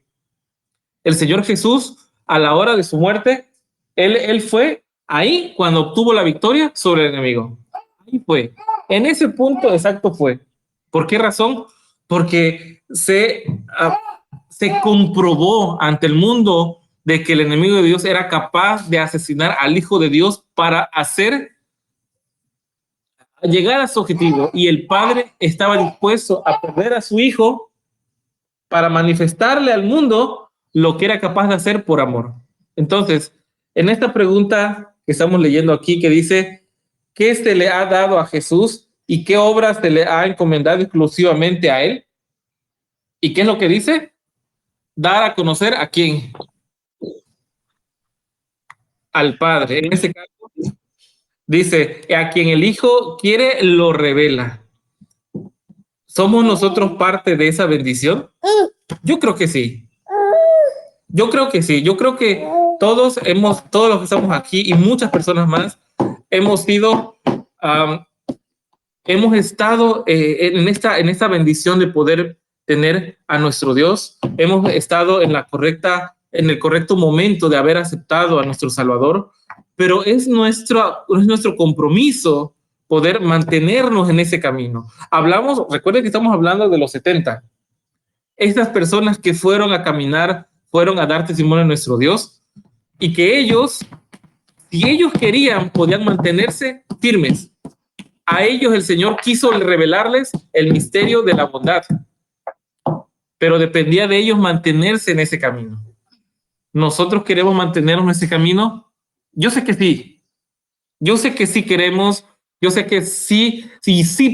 el Señor Jesús, a la hora de su muerte, él fue ahí cuando obtuvo la victoria sobre el enemigo. Ahí fue. En ese punto exacto fue. ¿Por qué razón? Porque se comprobó ante el mundo de que el enemigo de Dios era capaz de asesinar al Hijo de Dios para hacer llegar a su objetivo, y el Padre estaba dispuesto a perder a su Hijo para manifestarle al mundo lo que era capaz de hacer por amor. Entonces, en esta pregunta que estamos leyendo aquí, que dice, ¿qué se le ha dado a Jesús y qué obras se le ha encomendado exclusivamente a él? ¿Y qué es lo que dice? Dar a conocer a quién, al Padre. En ese caso, Dice, a quien el Hijo quiere, lo revela. ¿Somos nosotros parte de esa bendición? Yo creo que sí. Yo creo que sí. Yo creo que todos los que estamos aquí y muchas personas más, hemos sido, hemos estado en esta bendición de poder tener a nuestro Dios. Hemos estado en el correcto momento de haber aceptado a nuestro Salvador, pero es nuestro compromiso poder mantenernos en ese camino. Recuerden que estamos hablando de los 70. Estas personas que fueron a caminar, fueron a dar testimonio a nuestro Dios, y que ellos, si ellos querían, podían mantenerse firmes. A ellos el Señor quiso revelarles el misterio de la bondad, pero dependía de ellos mantenerse en ese camino. ¿Nosotros queremos mantenernos en ese camino? Yo sé que sí. Yo sé que sí queremos. Yo sé que sí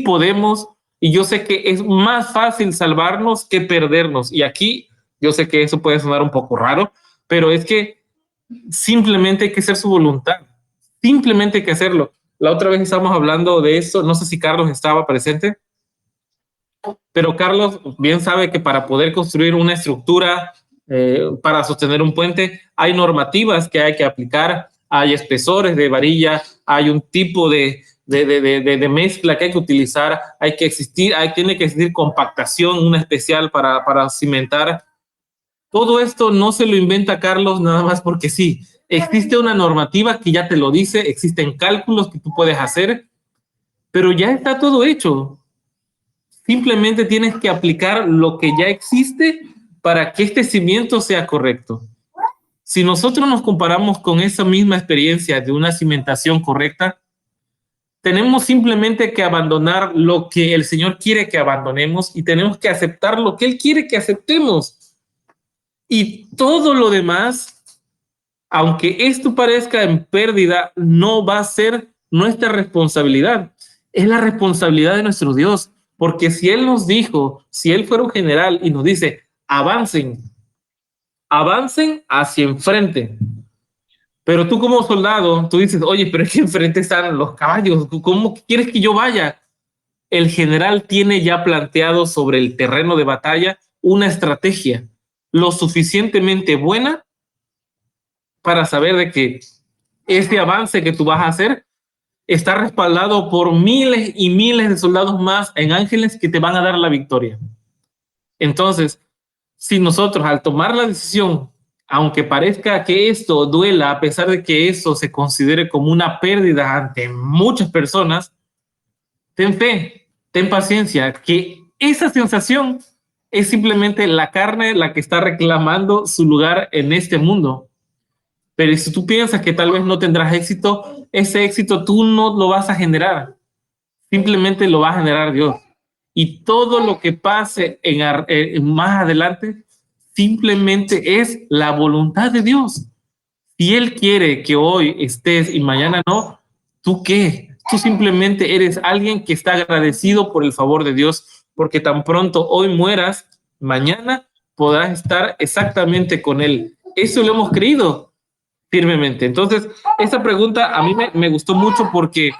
podemos. Y yo sé que es más fácil salvarnos que perdernos. Y aquí yo sé que eso puede sonar un poco raro, pero es que simplemente hay que hacer su voluntad. Simplemente hay que hacerlo. La otra vez estábamos hablando de eso. No sé si Carlos estaba presente, pero Carlos bien sabe que para poder construir una estructura, para sostener un puente, hay normativas que hay que aplicar, hay espesores de varilla, hay un tipo de mezcla que hay que utilizar, tiene que existir compactación, una especial para cimentar. Todo esto no se lo inventa Carlos nada más porque sí. Existe una normativa que ya te lo dice, existen cálculos que tú puedes hacer, pero ya está todo hecho. Simplemente tienes que aplicar lo que ya existe para que este cimiento sea correcto. Si nosotros nos comparamos con esa misma experiencia de una cimentación correcta, tenemos simplemente que abandonar lo que el Señor quiere que abandonemos y tenemos que aceptar lo que Él quiere que aceptemos. Y todo lo demás, aunque esto parezca en pérdida, no va a ser nuestra responsabilidad. Es la responsabilidad de nuestro Dios. Porque si Él nos dijo, si Él fuera un general y nos dice, avancen hacia enfrente. Pero tú como soldado, tú dices, oye, pero es que enfrente están los caballos. ¿Cómo quieres que yo vaya? El general tiene ya planteado sobre el terreno de batalla una estrategia lo suficientemente buena para saber de que este avance que tú vas a hacer está respaldado por miles y miles de soldados más en ángeles que te van a dar la victoria. Entonces, si nosotros al tomar la decisión, aunque parezca que esto duela, a pesar de que eso se considere como una pérdida ante muchas personas, ten fe, ten paciencia, que esa sensación es simplemente la carne la que está reclamando su lugar en este mundo. Pero si tú piensas que tal vez no tendrás éxito, ese éxito tú no lo vas a generar. Simplemente lo va a generar Dios. Y todo lo que pase más adelante simplemente es la voluntad de Dios. Si Él quiere que hoy estés y mañana no, ¿tú qué? Tú simplemente eres alguien que está agradecido por el favor de Dios, porque tan pronto hoy mueras, mañana podrás estar exactamente con Él. Eso lo hemos creído firmemente. Entonces, esta pregunta a mí me gustó mucho porque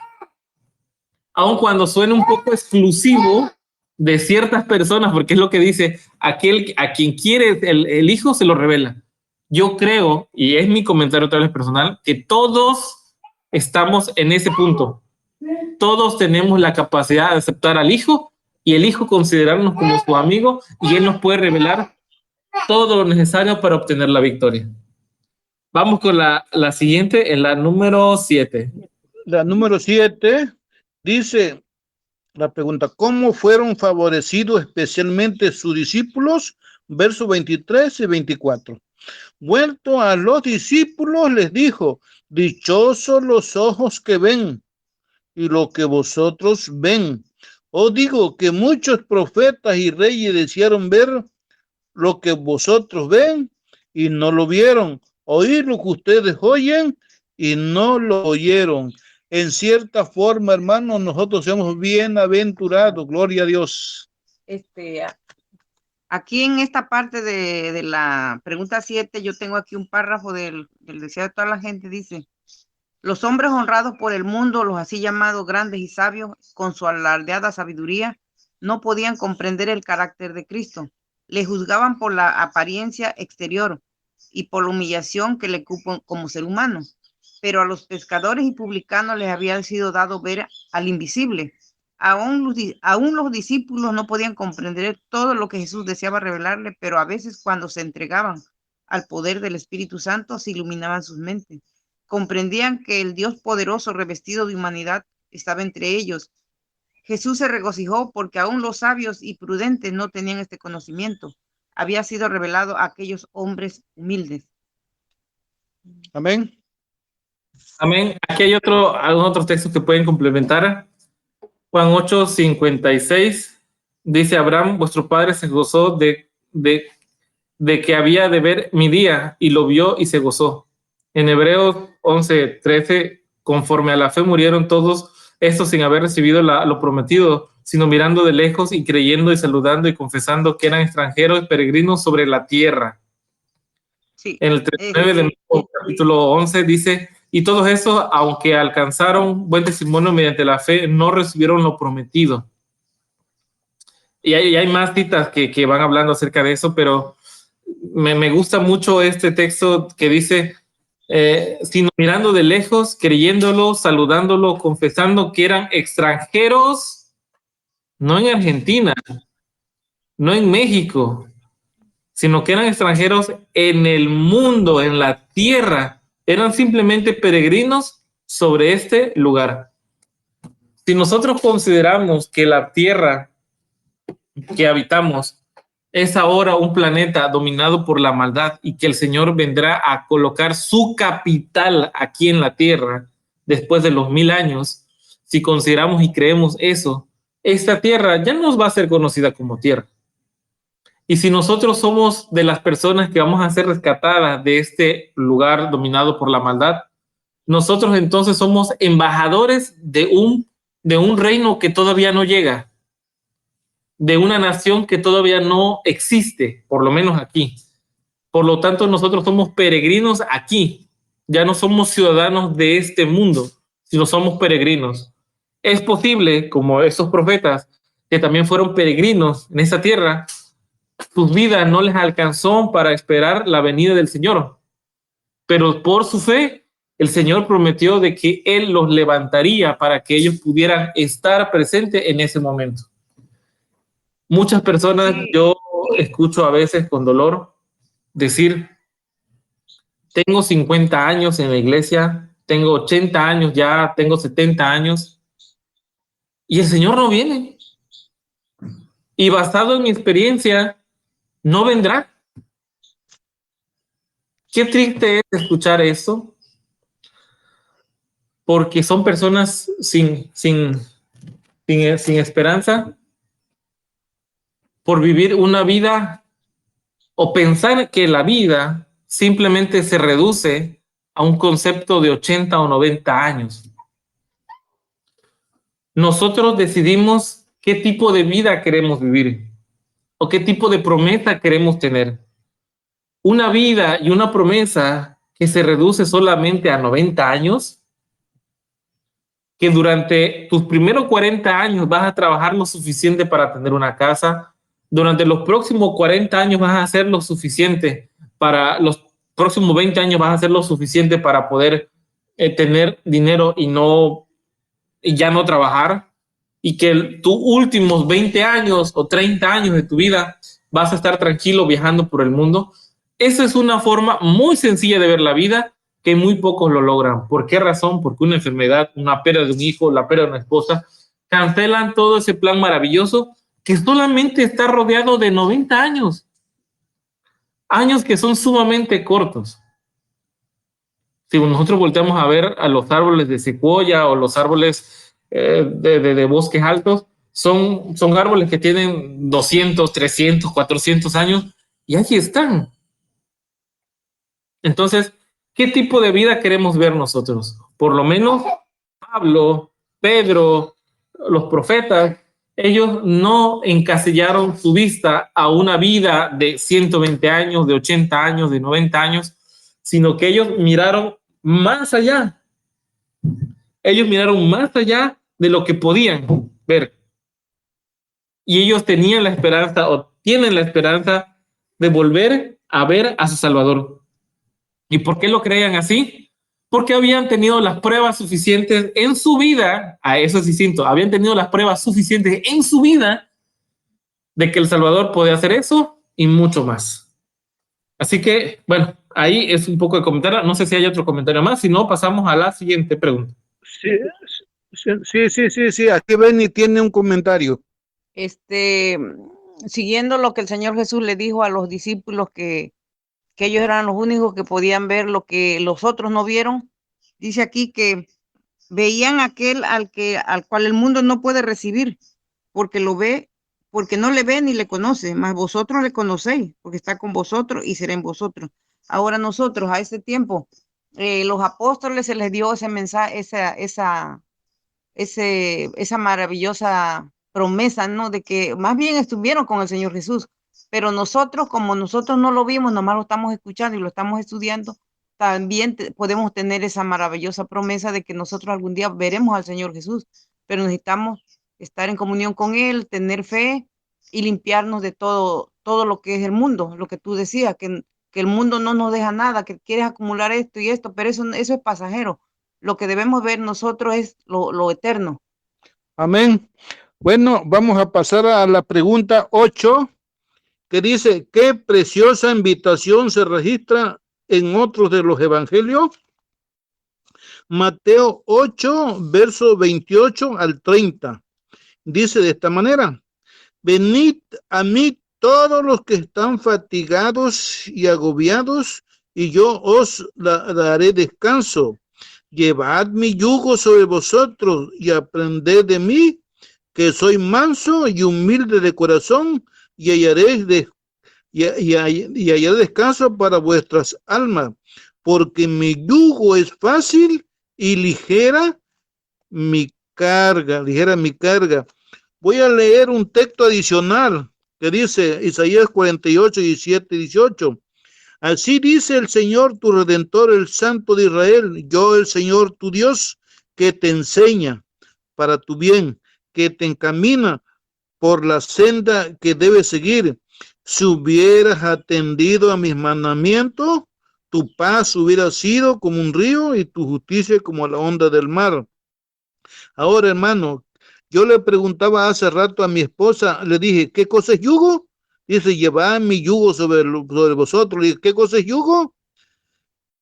aun cuando suene un poco exclusivo de ciertas personas, porque es lo que dice, aquel a quien quiere el Hijo se lo revela. Yo creo, y es mi comentario otra vez personal, que todos estamos en ese punto. Todos tenemos la capacidad de aceptar al Hijo y el Hijo considerarnos como su amigo y Él nos puede revelar todo lo necesario para obtener la victoria. Vamos con la siguiente, en la número 7. La número 7 dice la pregunta, ¿cómo fueron favorecidos especialmente sus discípulos? Versos 23 y 24. Vuelto a los discípulos les dijo, dichosos los ojos que ven y lo que vosotros ven. Os digo que muchos profetas y reyes desearon ver lo que vosotros ven y no lo vieron, oír lo que ustedes oyen y no lo oyeron. En cierta forma, hermanos, nosotros somos bienaventurados, gloria a Dios. Aquí en esta parte de la pregunta 7, yo tengo aquí un párrafo del deseo de toda la gente, dice, Los hombres honrados por el mundo, los así llamados grandes y sabios, con su alardeada sabiduría, no podían comprender el carácter de Cristo. Le juzgaban por la apariencia exterior y por la humillación que le cupo como ser humano. Pero a los pescadores y publicanos les había sido dado ver al invisible. Aún los discípulos no podían comprender todo lo que Jesús deseaba revelarle, pero a veces cuando se entregaban al poder del Espíritu Santo, se iluminaban sus mentes. Comprendían que el Dios poderoso revestido de humanidad estaba entre ellos. Jesús se regocijó porque aún los sabios y prudentes no tenían este conocimiento. Había sido revelado a aquellos hombres humildes. Amén. Amén. Aquí hay algunos otros textos que pueden complementar. Juan 8:56 dice: Abraham, vuestro padre, se gozó de que había de ver mi día, y lo vio y se gozó. En Hebreos 11:13, conforme a la fe murieron todos estos sin haber recibido lo prometido, sino mirando de lejos y creyendo y saludando y confesando que eran extranjeros y peregrinos sobre la tierra. Sí. En el 39 del capítulo 11 dice: y todos esos, aunque alcanzaron buen testimonio mediante la fe, no recibieron lo prometido. Y hay más citas que van hablando acerca de eso, pero me gusta mucho este texto que dice, sino mirando de lejos, creyéndolo, saludándolo, confesando que eran extranjeros, no en Argentina, no en México, sino que eran extranjeros en el mundo, en la tierra. Eran simplemente peregrinos sobre este lugar. Si nosotros consideramos que la tierra que habitamos es ahora un planeta dominado por la maldad y que el Señor vendrá a colocar su capital aquí en la tierra después de los 1000 años, si consideramos y creemos eso, esta tierra ya no va a ser conocida como tierra. Y si nosotros somos de las personas que vamos a ser rescatadas de este lugar dominado por la maldad, nosotros entonces somos embajadores de un reino que todavía no llega, de una nación que todavía no existe, por lo menos aquí. Por lo tanto, nosotros somos peregrinos aquí. Ya no somos ciudadanos de este mundo, sino somos peregrinos. Es posible, como esos profetas, que también fueron peregrinos en esa tierra, sus vidas no les alcanzó para esperar la venida del Señor. Pero por su fe, el Señor prometió de que Él los levantaría para que ellos pudieran estar presentes en ese momento. Muchas personas, yo escucho a veces con dolor decir, tengo 50 años en la iglesia, tengo 80 años ya, tengo 70 años, y el Señor no viene. Y basado en mi experiencia, no vendrá. Qué triste es escuchar eso, porque son personas sin esperanza por vivir una vida o pensar que la vida simplemente se reduce a un concepto de 80 o 90 años. Nosotros decidimos qué tipo de vida queremos vivir o qué tipo de promesa queremos tener. Una vida y una promesa que se reduce solamente a 90 años, que durante tus primeros 40 años vas a trabajar lo suficiente para tener una casa, durante los próximos 40 años vas a hacer lo suficiente, para los próximos 20 años vas a hacer lo suficiente para poder tener dinero y ya no trabajar, y que tus últimos 20 años o 30 años de tu vida vas a estar tranquilo viajando por el mundo. Esa es una forma muy sencilla de ver la vida que muy pocos lo logran. ¿Por qué razón? Porque una enfermedad, una pérdida de un hijo, la pérdida de una esposa, cancelan todo ese plan maravilloso que solamente está rodeado de 90 años. Años que son sumamente cortos. Si nosotros volteamos a ver a los árboles de secuoya o los árboles de bosques altos, son árboles que tienen 200, 300, 400 años y allí están. Entonces, ¿qué tipo de vida queremos ver nosotros? Por lo menos Pablo, Pedro, los profetas, ellos no encasillaron su vista a una vida de 120 años, de 80 años, de 90 años, sino que ellos miraron más allá. Ellos miraron más allá de lo que podían ver. Y ellos tenían la esperanza o tienen la esperanza de volver a ver a su Salvador. ¿Y por qué lo creían así? Porque habían tenido las pruebas suficientes en su vida, a eso es distinto, habían tenido las pruebas suficientes en su vida de que el Salvador podía hacer eso y mucho más. Así que, bueno, ahí es un poco de comentario. No sé si hay otro comentario más, si no, pasamos a la siguiente pregunta. Sí. Aquí Benny tiene un comentario. Siguiendo lo que el Señor Jesús le dijo a los discípulos que ellos eran los únicos que podían ver lo que los otros no vieron. Dice aquí que veían aquel al cual el mundo no puede recibir, porque lo ve, porque no le ve ni le conoce, mas vosotros le conocéis, porque está con vosotros y será en vosotros. Ahora nosotros, a ese tiempo, los apóstoles se les dio ese mensaje, esa maravillosa promesa, ¿no? De que más bien estuvieron con el Señor Jesús, pero nosotros, como nosotros no lo vimos, nomás lo estamos escuchando y lo estamos estudiando, también podemos tener esa maravillosa promesa de que nosotros algún día veremos al Señor Jesús, pero necesitamos estar en comunión con Él, tener fe y limpiarnos de todo lo que es el mundo, lo que tú decías, que el mundo no nos deja nada, que quieres acumular esto y esto, pero eso es pasajero. Lo que debemos ver nosotros es lo eterno. Amén. Bueno, vamos a pasar a la pregunta 8, que dice, ¿qué preciosa invitación se registra en otros de los evangelios? Mateo 8, verso 28 al 30. Dice de esta manera, venid a mí todos los que están fatigados y agobiados, y yo os daré descanso. Llevad mi yugo sobre vosotros y aprended de mí, que soy manso y humilde de corazón, y hallaré descanso para vuestras almas, porque mi yugo es fácil y ligera mi carga. Voy a leer un texto adicional que dice Isaías 48, 17, 18. Así dice el Señor tu Redentor, el Santo de Israel, yo el Señor tu Dios, que te enseña para tu bien, que te encamina por la senda que debes seguir. Si hubieras atendido a mis mandamientos, tu paz hubiera sido como un río y tu justicia como la onda del mar. Ahora, hermano, yo le preguntaba hace rato a mi esposa, le dije, ¿qué cosa es yugo? Dice, llevad mi yugo sobre vosotros. Le dije, ¿qué cosa es yugo?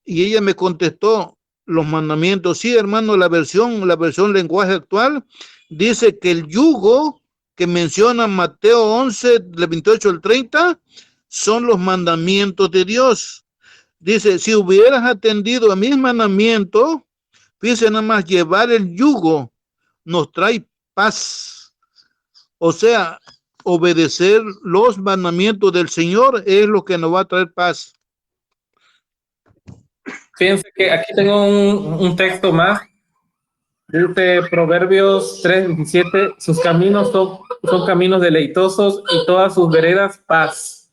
Y ella me contestó, los mandamientos. Sí, hermano, la versión lenguaje actual dice que el yugo que menciona Mateo 11, de 28 al 30, son los mandamientos de Dios. Dice, si hubieras atendido a mis mandamientos, fíjense nada más, llevar el yugo nos trae paz. O sea, obedecer los mandamientos del Señor es lo que nos va a traer paz. Fíjense que aquí tengo un texto más. Dice Proverbios 3:27, sus caminos son caminos deleitosos y todas sus veredas paz.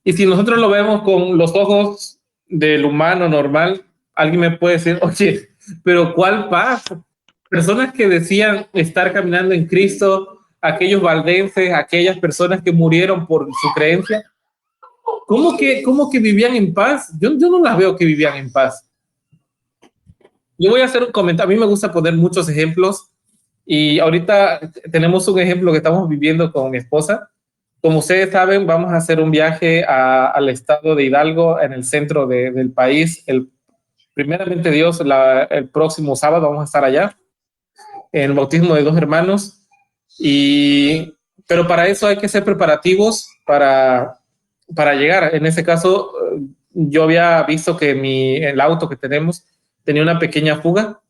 Y si nosotros lo vemos con los ojos del humano normal, alguien me puede decir, oye, pero ¿cuál paz? Personas que decían estar caminando en Cristo, aquellos valdenses, aquellas personas que murieron por su creencia, ¿cómo que vivían en paz? Yo no las veo que vivían en paz. Yo voy a hacer un comentario. A mí me gusta poner muchos ejemplos y ahorita tenemos un ejemplo que estamos viviendo con mi esposa. Como ustedes saben, vamos a hacer un viaje al estado de Hidalgo, en el centro del país. Primeramente Dios, el próximo sábado vamos a estar allá, en el bautismo de 2 hermanos. Pero para eso hay que hacer preparativos para llegar. En ese caso, yo había visto que el auto que tenemos tenía una pequeña fuga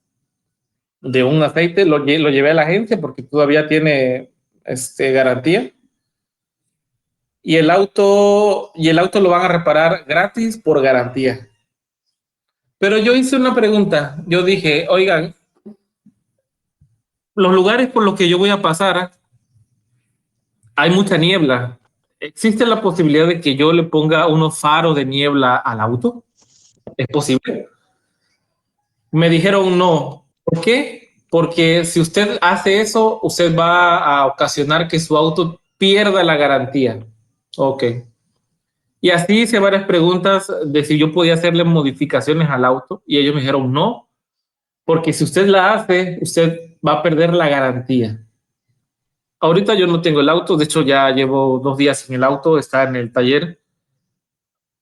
de un aceite, lo llevé a la agencia porque todavía tiene garantía. Y el auto lo van a reparar gratis por garantía. Pero yo hice una pregunta. Yo dije, oigan, los lugares por los que yo voy a pasar, hay mucha niebla. ¿Existe la posibilidad de que yo le ponga unos faros de niebla al auto? ¿Es posible? Me dijeron no. ¿Por qué? Porque si usted hace eso, usted va a ocasionar que su auto pierda la garantía. Ok. Y así hice varias preguntas de si yo podía hacerle modificaciones al auto y ellos me dijeron no, porque si usted la hace, usted va a perder la garantía. Ahorita yo no tengo el auto, de hecho ya llevo 2 días en el auto, está en el taller.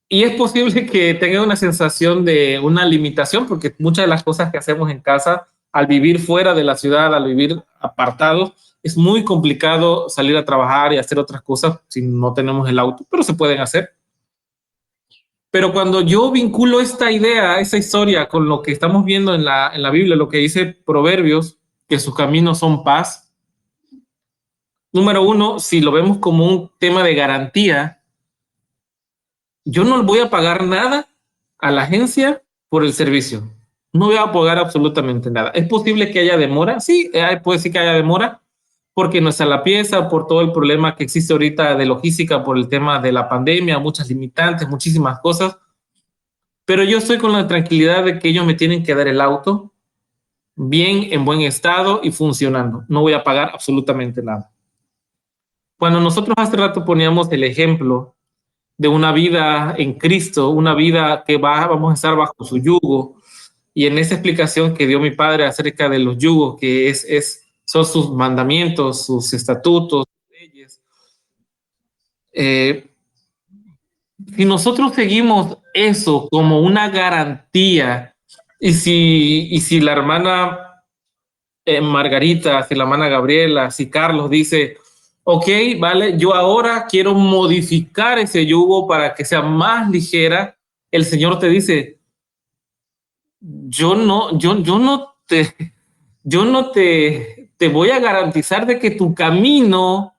Y es posible que tenga una sensación de una limitación, porque muchas de las cosas que hacemos en casa, al vivir fuera de la ciudad, al vivir apartados, es muy complicado salir a trabajar y hacer otras cosas si no tenemos el auto, pero se pueden hacer. Pero cuando yo vinculo esta idea, esa historia con lo que estamos viendo en la Biblia, lo que dice Proverbios, que sus caminos son paz. Número uno, si lo vemos como un tema de garantía, yo no voy a pagar nada a la agencia por el servicio. No voy a pagar absolutamente nada. ¿Es posible que haya demora? Sí, puede ser que haya demora porque no está la pieza, por todo el problema que existe ahorita de logística, por el tema de la pandemia, muchas limitantes, muchísimas cosas. Pero yo estoy con la tranquilidad de que ellos me tienen que dar el auto bien, en buen estado y funcionando. No voy a pagar absolutamente nada. Cuando nosotros hace rato poníamos el ejemplo de una vida en Cristo, una vida que vamos a estar bajo su yugo, y en esa explicación que dio mi padre acerca de los yugos, que son sus mandamientos, sus estatutos, leyes, si nosotros seguimos eso como una garantía, y si la hermana Margarita, si la hermana Gabriela, si Carlos dice, ok, vale, yo ahora quiero modificar ese yugo para que sea más ligera, el Señor te dice, yo no te voy a garantizar de que tu camino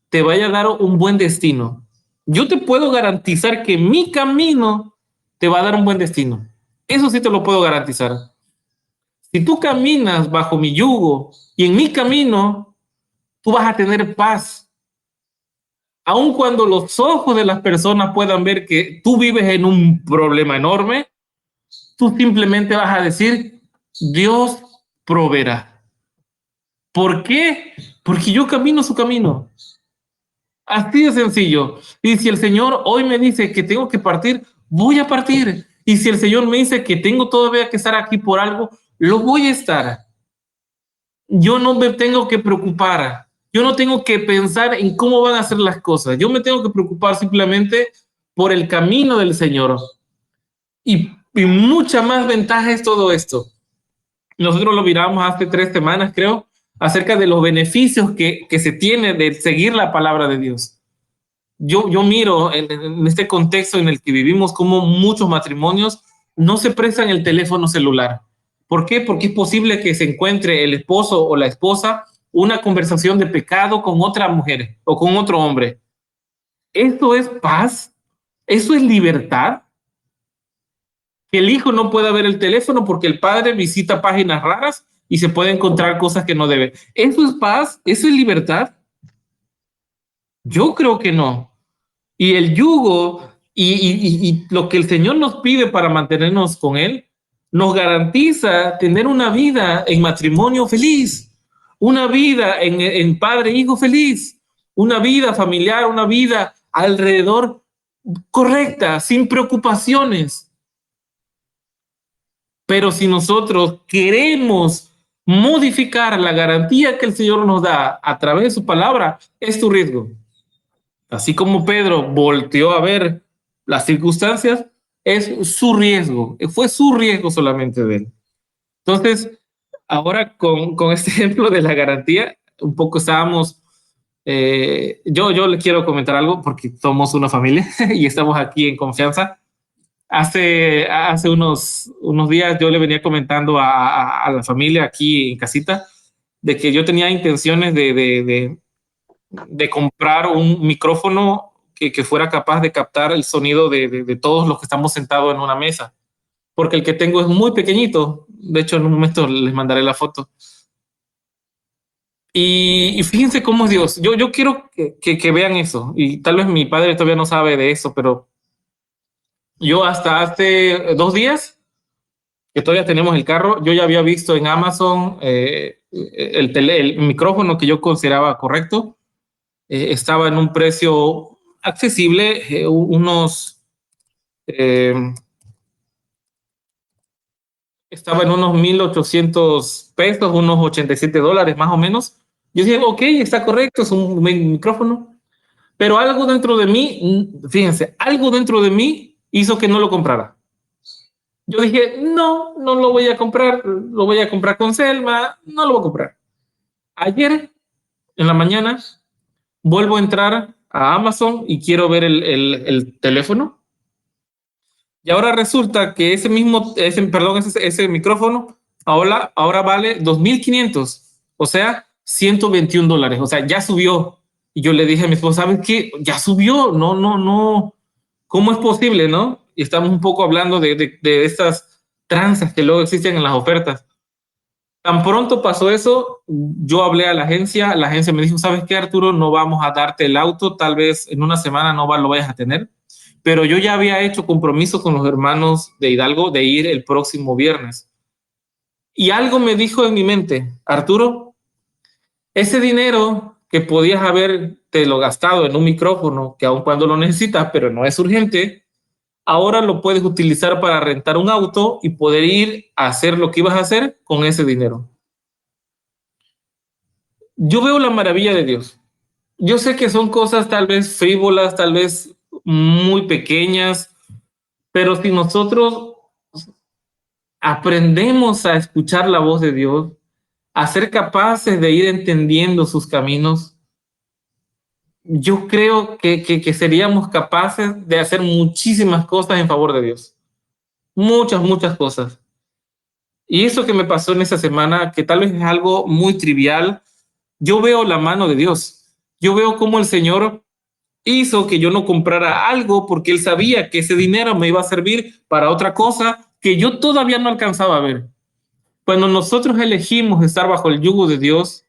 te vaya a dar un buen destino. Yo te puedo garantizar que mi camino te va a dar un buen destino. Eso sí te lo puedo garantizar. Si tú caminas bajo mi yugo y en mi camino, tú vas a tener paz. Aun cuando los ojos de las personas puedan ver que tú vives en un problema enorme, tú simplemente vas a decir, Dios proveerá. ¿Por qué? Porque yo camino su camino. Así de sencillo. Y si el Señor hoy me dice que tengo que partir, voy a partir. Y si el Señor me dice que tengo todavía que estar aquí por algo, lo voy a estar. Yo no me tengo que preocupar. Yo no tengo que pensar en cómo van a ser las cosas. Yo me tengo que preocupar simplemente por el camino del Señor. Y mucha más ventaja es todo esto. Nosotros lo miramos hace 3 semanas, creo, acerca de los beneficios que se tiene de seguir la palabra de Dios. Yo miro en este contexto en el que vivimos como muchos matrimonios no se prestan el teléfono celular. ¿Por qué? Porque es posible que se encuentre el esposo o la esposa una conversación de pecado con otra mujer o con otro hombre. ¿Esto es paz? ¿Eso es libertad? Que el hijo no pueda ver el teléfono porque el padre visita páginas raras y se puede encontrar cosas que no debe. ¿Eso es paz? ¿Eso es libertad? Yo creo que no. Y el yugo y lo que el Señor nos pide para mantenernos con Él, nos garantiza tener una vida en matrimonio feliz, una vida en padre e hijo feliz, una vida familiar, una vida alrededor correcta, sin preocupaciones. Pero si nosotros queremos modificar la garantía que el Señor nos da a través de su palabra, es tu riesgo. Así como Pedro volteó a ver las circunstancias, es su riesgo, fue su riesgo solamente de él. Entonces, ahora con este ejemplo de la garantía, un poco estábamos, yo le quiero comentar algo porque somos una familia y estamos aquí en confianza. Hace unos días yo le venía comentando a la familia aquí en casita de que yo tenía intenciones de comprar un micrófono que fuera capaz de captar el sonido de todos los que estamos sentados en una mesa, porque el que tengo es muy pequeñito. De hecho, en un momento les mandaré la foto. Y fíjense cómo es Dios. Yo quiero que vean eso. Y tal vez mi padre todavía no sabe de eso, pero yo hasta hace 2 días que todavía tenemos el carro. Yo ya había visto en Amazon el micrófono que yo consideraba correcto. Estaba en un precio accesible, eh, estaba en unos 1,800 pesos, unos $87 más o menos. Yo dije, ok, está correcto, es un micrófono. Pero algo dentro de mí, fíjense, algo dentro de mí hizo que no lo comprara. Yo dije, no, no lo voy a comprar, lo voy a comprar con Selma, no lo voy a comprar. Ayer, en la mañana, vuelvo a entrar a Amazon y quiero ver el teléfono. Y ahora resulta que ese micrófono ahora vale 2,500, o sea, $121. O sea, ya subió. Y yo le dije a mi esposa, ¿sabes qué? Ya subió. No, no, no. ¿Cómo es posible, no? Y estamos un poco hablando de estas tranzas que luego existen en las ofertas. Tan pronto pasó eso, yo hablé a la agencia me dijo, ¿sabes qué, Arturo? No vamos a darte el auto, tal vez en una semana no lo vayas a tener, pero yo ya había hecho compromiso con los hermanos de Hidalgo de ir el próximo viernes. Y algo me dijo en mi mente, Arturo, ese dinero que podías haberte lo gastado en un micrófono, que aun cuando lo necesitas, pero no es urgente, ahora lo puedes utilizar para rentar un auto y poder ir a hacer lo que ibas a hacer con ese dinero. Yo veo la maravilla de Dios. Yo sé que son cosas tal vez frívolas, tal vez muy pequeñas, pero si nosotros aprendemos a escuchar la voz de Dios, a ser capaces de ir entendiendo sus caminos, yo creo que seríamos capaces de hacer muchísimas cosas en favor de Dios. Muchas, muchas cosas. Y eso que me pasó en esa semana, que tal vez es algo muy trivial, yo veo la mano de Dios. Yo veo cómo el Señor hizo que yo no comprara algo porque él sabía que ese dinero me iba a servir para otra cosa que yo todavía no alcanzaba a ver. Cuando nosotros elegimos estar bajo el yugo de Dios,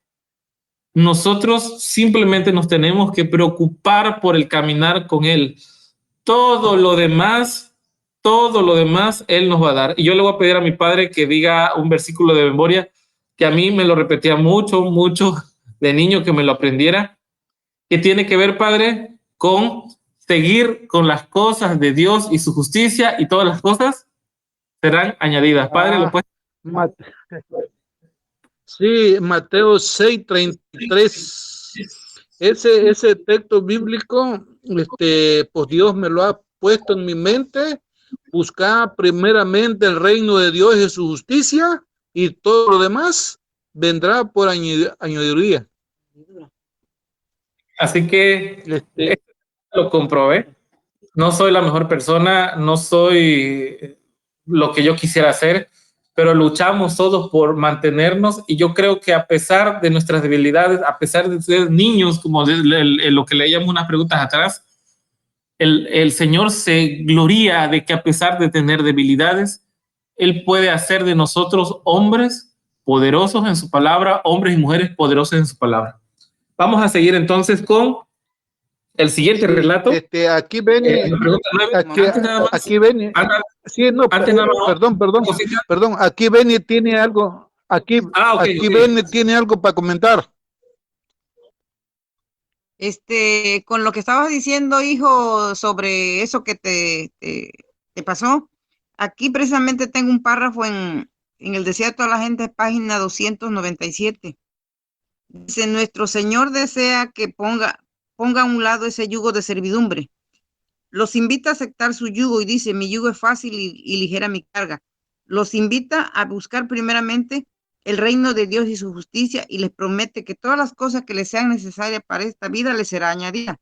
nosotros simplemente nos tenemos que preocupar por el caminar con Él. Todo lo demás, todo lo demás Él nos va a dar. Y yo le voy a pedir a mi padre que diga un versículo de memoria que a mí me lo repetía mucho, mucho de niño, que me lo aprendiera, que tiene que ver, padre, con seguir con las cosas de Dios y su justicia, y todas las cosas serán añadidas. Padre, ¿lo puedes? Sí, Mateo 6:33. Ese texto bíblico, pues Dios me lo ha puesto en mi mente. Buscar primeramente el reino de Dios y su justicia, y todo lo demás vendrá por añadiduría. Así que lo comprobé. No soy la mejor persona, no soy lo que yo quisiera hacer, pero luchamos todos por mantenernos, y yo creo que a pesar de nuestras debilidades, a pesar de ser niños, como lo que leíamos unas preguntas atrás, el Señor se gloria de que a pesar de tener debilidades, Él puede hacer de nosotros hombres poderosos en su palabra, hombres y mujeres poderosos en su palabra. Vamos a seguir entonces con el siguiente relato. Aquí viene, aquí viene. Sí, no, perdón, aquí Benny tiene algo, aquí Benny tiene algo para comentar. Con lo que estabas diciendo, hijo, sobre eso que te pasó, aquí precisamente tengo un párrafo en el Desierto de la Gente, página 297. Dice, nuestro Señor desea que ponga a un lado ese yugo de servidumbre. Los invita a aceptar su yugo y dice, mi yugo es fácil y ligera mi carga. Los invita a buscar primeramente el reino de Dios y su justicia, y les promete que todas las cosas que les sean necesarias para esta vida les será añadida.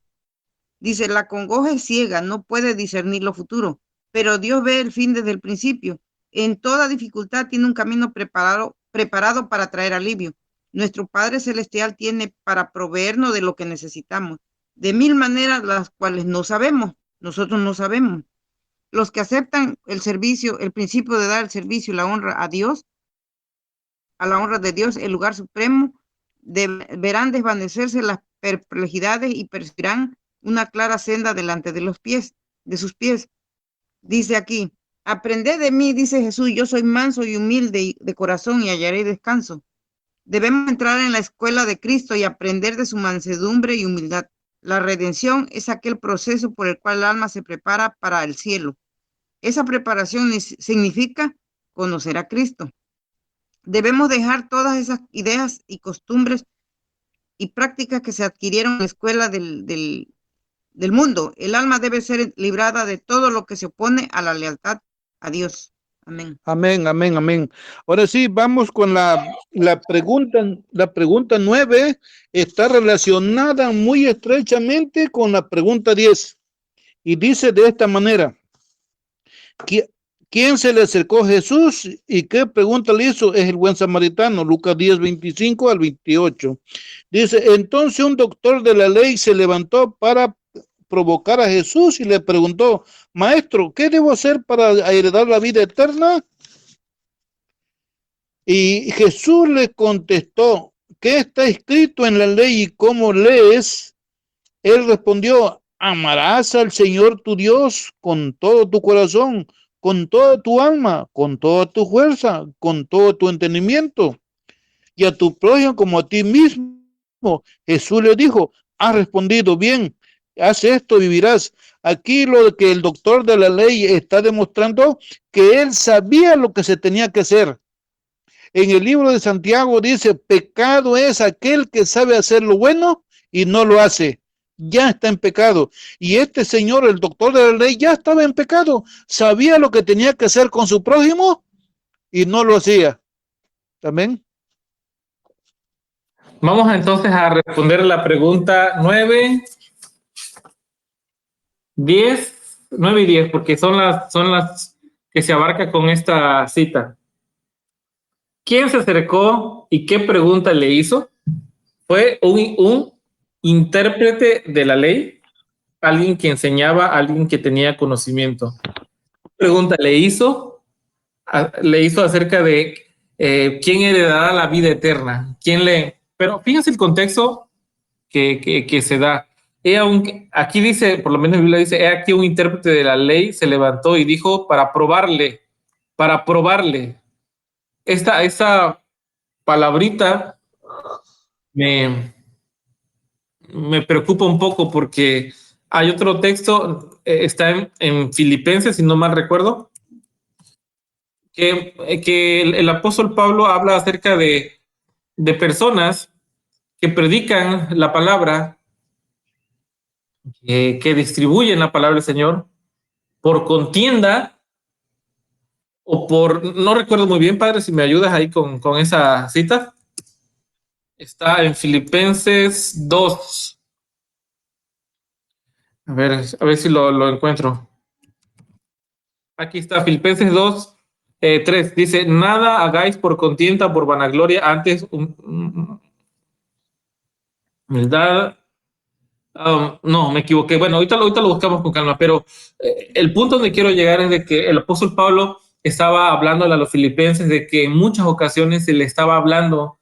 Dice, la congoja es ciega, no puede discernir lo futuro, pero Dios ve el fin desde el principio. En toda dificultad tiene un camino preparado para traer alivio. Nuestro Padre Celestial tiene para proveernos de lo que necesitamos, de mil maneras las cuales no sabemos. Nosotros no sabemos. Los que aceptan el servicio, el principio de dar el servicio y la honra a Dios, a la honra de Dios, el lugar supremo, verán desvanecerse las perplejidades y percibirán una clara senda delante de sus pies. Dice aquí, Aprended de mí, dice Jesús, yo soy manso y humilde de corazón y hallaré descanso. Debemos entrar en la escuela de Cristo y aprender de su mansedumbre y humildad. La redención es aquel proceso por el cual el alma se prepara para el cielo. Esa preparación significa conocer a Cristo. Debemos dejar todas esas ideas y costumbres y prácticas que se adquirieron en la escuela del mundo. El alma debe ser librada de todo lo que se opone a la lealtad a Dios. Amén. Amén, amén, amén. Ahora sí, vamos con la pregunta. La pregunta 9 está relacionada muy estrechamente con la pregunta 10 y dice de esta manera: ¿quién se le acercó a Jesús y qué pregunta le hizo? Es el buen samaritano, Lucas 10, 25 al 28. Dice, entonces un doctor de la ley se levantó para provocar a Jesús y le preguntó: Maestro, ¿qué debo hacer para heredar la vida eterna? Y Jesús le contestó: ¿qué está escrito en la ley y cómo lees? Él respondió: amarás al Señor tu Dios con todo tu corazón, con toda tu alma, con toda tu fuerza, con todo tu entendimiento, y a tu prójimo como a ti mismo. Jesús le dijo: has respondido bien, haz esto y vivirás. Aquí lo que el doctor de la ley está demostrando, que él sabía lo que se tenía que hacer. En el libro de Santiago dice: pecado es aquel que sabe hacer lo bueno y no lo hace. Ya está en pecado. Y este señor, el doctor de la ley, ya estaba en pecado. Sabía lo que tenía que hacer con su prójimo y no lo hacía. Amén. Vamos entonces a responder la pregunta 9, 10, 9 y 10, porque son las que se abarca con esta cita. ¿Quién se acercó y qué pregunta le hizo? Fue un intérprete de la ley, alguien que enseñaba, alguien que tenía conocimiento. ¿Qué pregunta le hizo? Le hizo acerca de quién heredará la vida eterna. Pero fíjense el contexto que se da. Aquí dice, por lo menos la Biblia dice, he aquí un intérprete de la ley se levantó y dijo para probarle. Esta palabrita me preocupa un poco porque hay otro texto, está en Filipenses, si no mal recuerdo, que el apóstol Pablo habla acerca de personas que predican la palabra, que distribuyen la palabra del Señor por contienda o no recuerdo muy bien, padre, si me ayudas ahí con esa cita. Está en Filipenses 2. A ver si lo encuentro. Aquí está, Filipenses 2, 3. Dice, nada hagáis por contienda, por vanagloria, antes humildad. No, me equivoqué. Bueno, ahorita lo buscamos con calma, pero el punto donde quiero llegar es de que el apóstol Pablo estaba hablando a los filipenses de que en muchas ocasiones se le estaba hablando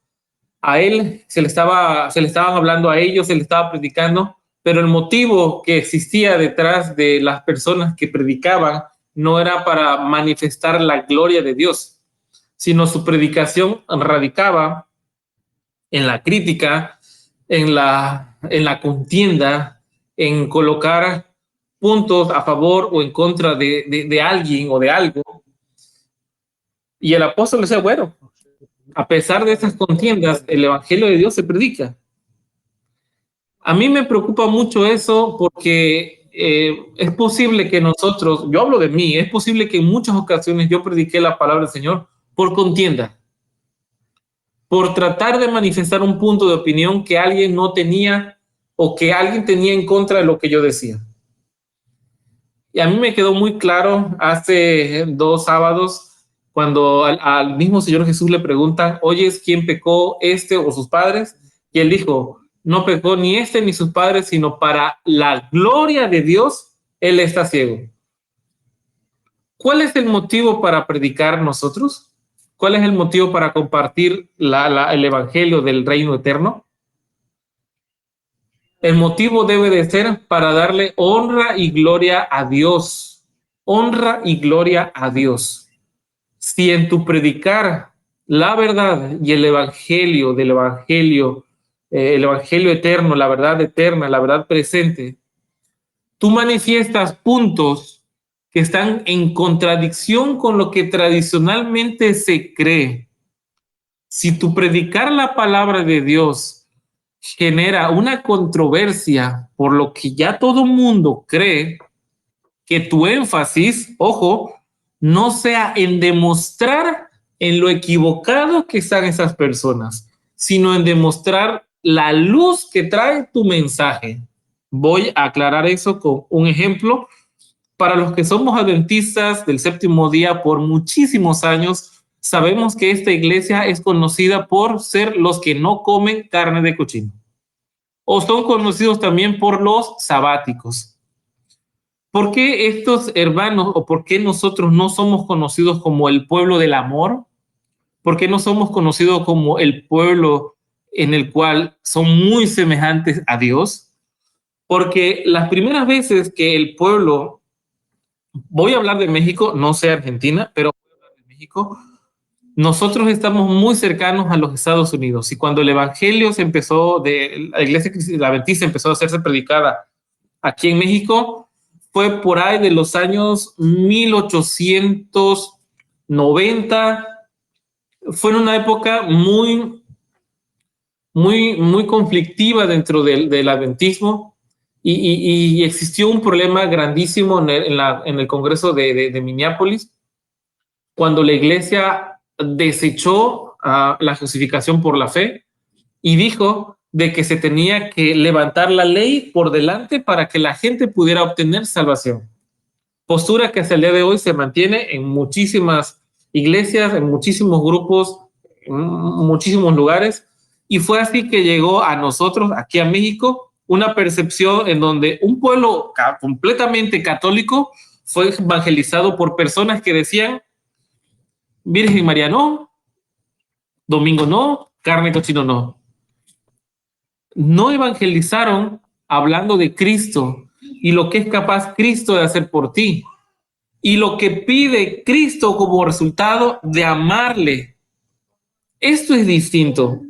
a él, se le estaban hablando a ellos, se le estaba predicando, pero el motivo que existía detrás de las personas que predicaban no era para manifestar la gloria de Dios, sino su predicación radicaba en la crítica, en la contienda, en colocar puntos a favor o en contra de alguien o de algo. Y el apóstol decía, bueno, a pesar de estas contiendas, el evangelio de Dios se predica. A mí me preocupa mucho eso porque es posible que nosotros, yo hablo de mí, es posible que en muchas ocasiones yo prediqué la palabra del Señor por contienda, por tratar de manifestar un punto de opinión que alguien no tenía o que alguien tenía en contra de lo que yo decía. Y a mí me quedó muy claro hace 2 sábados cuando al mismo Señor Jesús le preguntan, ¿oyes quién pecó, este o sus padres? Y él dijo, no pecó ni este ni sus padres, sino para la gloria de Dios, él está ciego. ¿Cuál es el motivo para predicar nosotros? ¿Cuál es el motivo para compartir el evangelio del reino eterno? El motivo debe de ser para darle honra y gloria a Dios. honra y gloria a Dios. Si en tu predicar la verdad y el evangelio el evangelio eterno, la verdad eterna, la verdad presente, tú manifiestas puntos que están en contradicción con lo que tradicionalmente se cree. Si tu predicar la palabra de Dios genera una controversia por lo que ya todo mundo cree, que tu énfasis, ojo, no sea en demostrar en lo equivocado que están esas personas, sino en demostrar la luz que trae tu mensaje. Voy a aclarar eso con un ejemplo. Para los que somos adventistas del séptimo día por muchísimos años, sabemos que esta iglesia es conocida por ser los que no comen carne de cochino. O son conocidos también por los sabáticos. ¿Por qué estos hermanos o por qué nosotros no somos conocidos como el pueblo del amor? ¿Por qué no somos conocidos como el pueblo en el cual son muy semejantes a Dios? Porque las primeras veces que el pueblo, voy a hablar de México, no sé Argentina, pero voy a hablar de México, nosotros estamos muy cercanos a los Estados Unidos y cuando el evangelio se empezó, la iglesia adventista empezó a hacerse predicada aquí en México, fue por ahí de los años 1890. Fue en una época muy conflictiva dentro del adventismo y existió un problema grandísimo en el Congreso de Minneapolis cuando la iglesia desechó la justificación por la fe y dijo de que se tenía que levantar la ley por delante para que la gente pudiera obtener salvación. Postura que hasta el día de hoy se mantiene en muchísimas iglesias, en muchísimos grupos, en muchísimos lugares. Y fue así que llegó a nosotros, aquí a México, una percepción en donde un pueblo completamente católico fue evangelizado por personas que decían, Virgen María no, domingo no, carne cochino no. No evangelizaron hablando de Cristo y lo que es capaz Cristo de hacer por ti y lo que pide Cristo como resultado de amarle. Esto es distinto.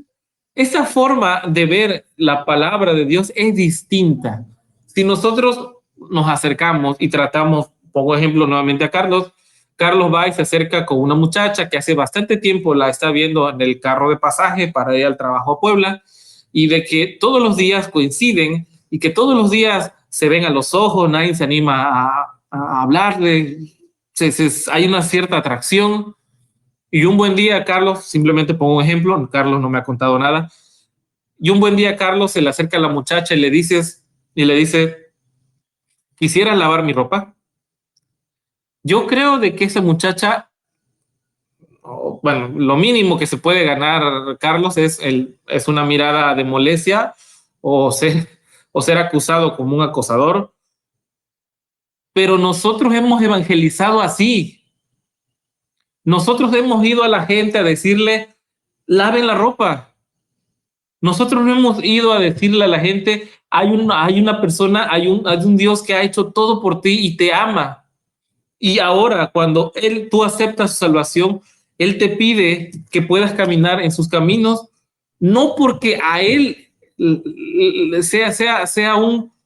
Esta forma de ver la palabra de Dios es distinta. Si nosotros nos acercamos y tratamos, pongo ejemplo nuevamente a Carlos, Carlos va y se acerca con una muchacha que hace bastante tiempo la está viendo en el carro de pasaje para ir al trabajo a Puebla, y de que todos los días coinciden y que todos los días se ven a los ojos, nadie se anima a hablarle, hay una cierta atracción. Y un buen día, Carlos, simplemente pongo un ejemplo, Carlos no me ha contado nada, y un buen día Carlos se le acerca a la muchacha y le dice, ¿quisieras lavar mi ropa? Yo creo de que esa muchacha, bueno, lo mínimo que se puede ganar, Carlos, es una mirada de molestia o ser acusado como un acosador. Pero nosotros hemos evangelizado así. Nosotros hemos ido a la gente a decirle, laven la ropa. Nosotros no hemos ido a decirle a la gente, hay una persona, hay un Dios que ha hecho todo por ti y te ama. Y ahora, cuando tú aceptas su salvación, Él te pide que puedas caminar en sus caminos, no porque a Él sea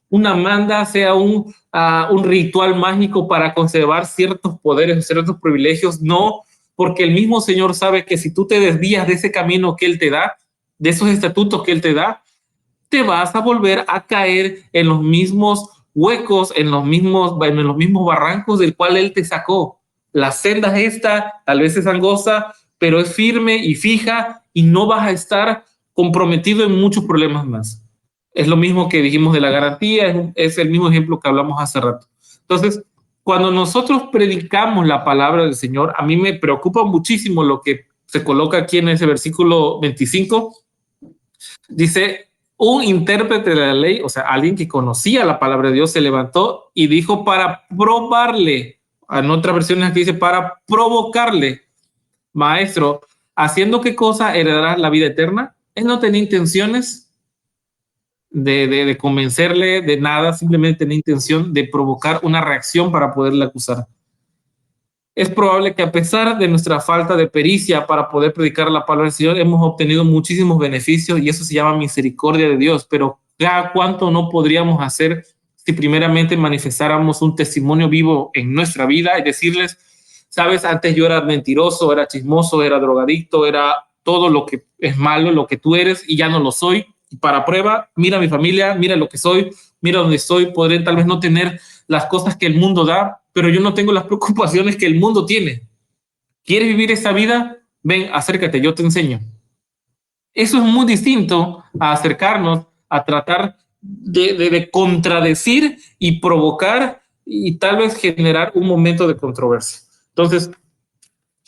una manda, sea un ritual mágico para conservar ciertos poderes, ciertos privilegios, no, porque el mismo Señor sabe que si tú te desvías de ese camino que Él te da, de esos estatutos que Él te da, te vas a volver a caer en los mismos huecos, en los mismos barrancos del cual Él te sacó. La senda es esta, tal vez es angosta, pero es firme y fija y no vas a estar comprometido en muchos problemas más. Es lo mismo que dijimos de la garantía, es el mismo ejemplo que hablamos hace rato. Entonces, cuando nosotros predicamos la palabra del Señor, a mí me preocupa muchísimo lo que se coloca aquí en ese versículo 25. Dice, un intérprete de la ley, o sea, alguien que conocía la palabra de Dios, se levantó y dijo para probarle. En otras versiones aquí dice para provocarle. Maestro, ¿haciendo qué cosa heredarás la vida eterna? Él no tenía intenciones de convencerle de nada, simplemente tenía intención de provocar una reacción para poderle acusar. es probable que a pesar de nuestra falta de pericia para poder predicar la palabra del Señor, hemos obtenido muchísimos beneficios y eso se llama misericordia de Dios, pero cada cuánto no podríamos hacer si primeramente manifestáramos un testimonio vivo en nuestra vida y decirles, sabes, antes yo era mentiroso, era chismoso, era drogadicto, era todo lo que es malo, lo que tú eres y ya no lo soy. Y para prueba, mira mi familia, mira lo que soy, mira dónde estoy, podré tal vez no tener las cosas que el mundo da, pero yo no tengo las preocupaciones que el mundo tiene. ¿Quieres vivir esta vida? Ven, acércate, yo te enseño. Eso es muy distinto a acercarnos a tratar de contradecir y provocar y tal vez generar un momento de controversia. Entonces,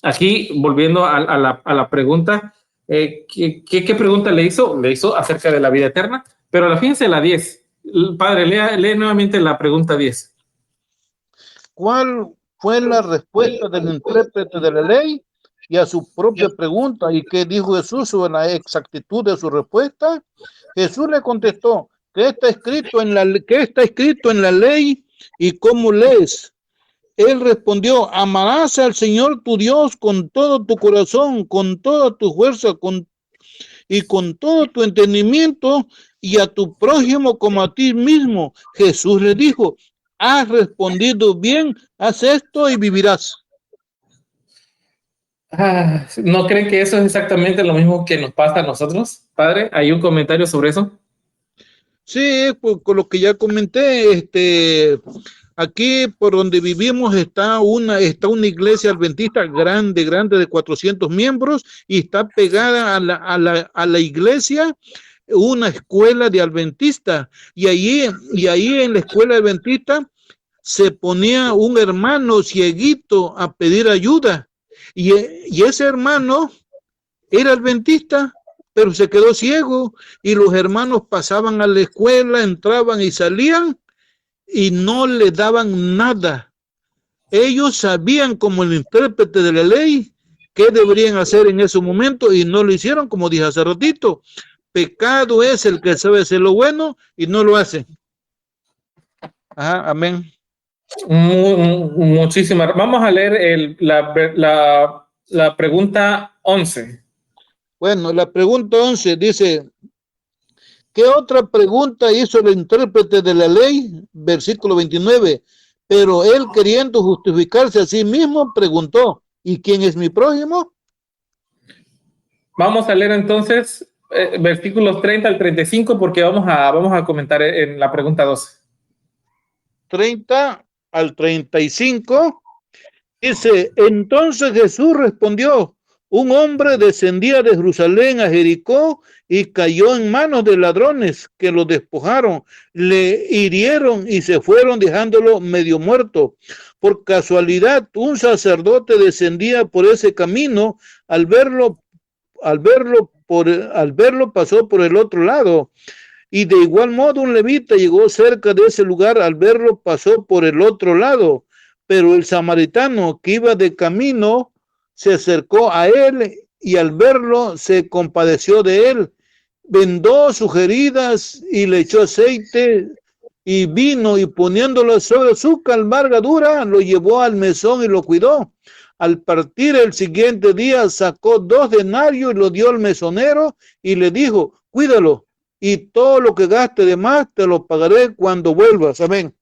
aquí, volviendo a la pregunta, ¿qué pregunta le hizo? Le hizo acerca de la vida eterna, pero fíjense la 10. Padre, lee nuevamente la pregunta 10. ¿Cuál fue la respuesta del intérprete de la ley y a su propia pregunta? ¿Y qué dijo Jesús sobre la exactitud de su respuesta? Jesús le contestó, ¿qué está escrito en la ley y cómo lees? Él respondió, amarás al Señor tu Dios con todo tu corazón, con toda tu fuerza y con todo tu entendimiento y a tu prójimo como a ti mismo. Jesús le dijo, has respondido bien, haz esto y vivirás. ¿No creen que eso es exactamente lo mismo que nos pasa a nosotros, padre? ¿Hay un comentario sobre eso? Sí, pues con lo que ya comenté, aquí por donde vivimos está una iglesia adventista grande de 400 miembros y está pegada a la iglesia una escuela de adventista y ahí en la escuela adventista se ponía un hermano cieguito a pedir ayuda y ese hermano era adventista, pero se quedó ciego y los hermanos pasaban a la escuela, entraban y salían y no le daban nada. Ellos sabían como el intérprete de la ley qué deberían hacer en ese momento y no lo hicieron, como dije hace ratito. Pecado es el que sabe hacer lo bueno y no lo hace. Ajá, amén. Muchísimas. Vamos a leer la pregunta 11. Bueno, la pregunta 11 dice, ¿qué otra pregunta hizo el intérprete de la ley? Versículo 29. Pero él, queriendo justificarse a sí mismo, preguntó, ¿y quién es mi prójimo? Vamos a leer entonces versículos 30 al 35 porque vamos a comentar en la pregunta 12. 30 al 35. Dice, entonces Jesús respondió, un hombre descendía de Jerusalén a Jericó y cayó en manos de ladrones que lo despojaron, le hirieron y se fueron dejándolo medio muerto. Por casualidad, un sacerdote descendía por ese camino, al verlo pasó por el otro lado. Y de igual modo un levita llegó cerca de ese lugar, al verlo pasó por el otro lado. Pero el samaritano que iba de camino se acercó a él y al verlo se compadeció de él, vendó sus heridas y le echó aceite y vino y poniéndolo sobre su cabalgadura lo llevó al mesón y lo cuidó. Al partir el siguiente día sacó 2 denarios y lo dio al mesonero y le dijo, cuídalo y todo lo que gaste de más te lo pagaré cuando vuelvas. Amén.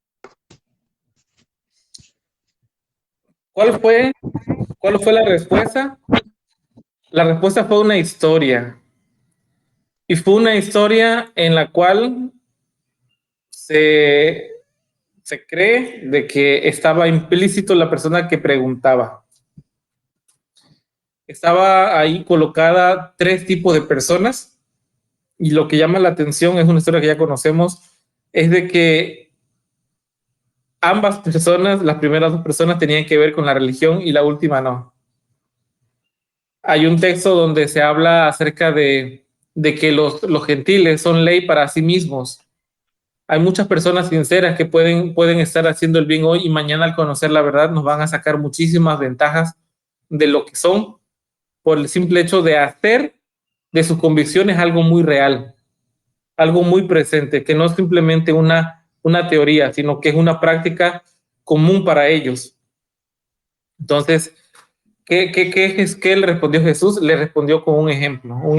¿Cuál fue la respuesta? La respuesta fue una historia. Y fue una historia en la cual se cree de que estaba implícito la persona que preguntaba. Estaba ahí colocada 3 tipos de personas y lo que llama la atención es una historia que ya conocemos, es de que ambas personas, las primeras 2 personas tenían que ver con la religión y la última no. Hay un texto donde se habla acerca de que los gentiles son ley para sí mismos. Hay muchas personas sinceras que pueden estar haciendo el bien hoy y mañana al conocer la verdad nos van a sacar muchísimas ventajas de lo que son por el simple hecho de hacer de sus convicciones algo muy real, algo muy presente, que no es simplemente una teoría, sino que es una práctica común para ellos. Entonces, ¿qué le respondió Jesús? Le respondió con un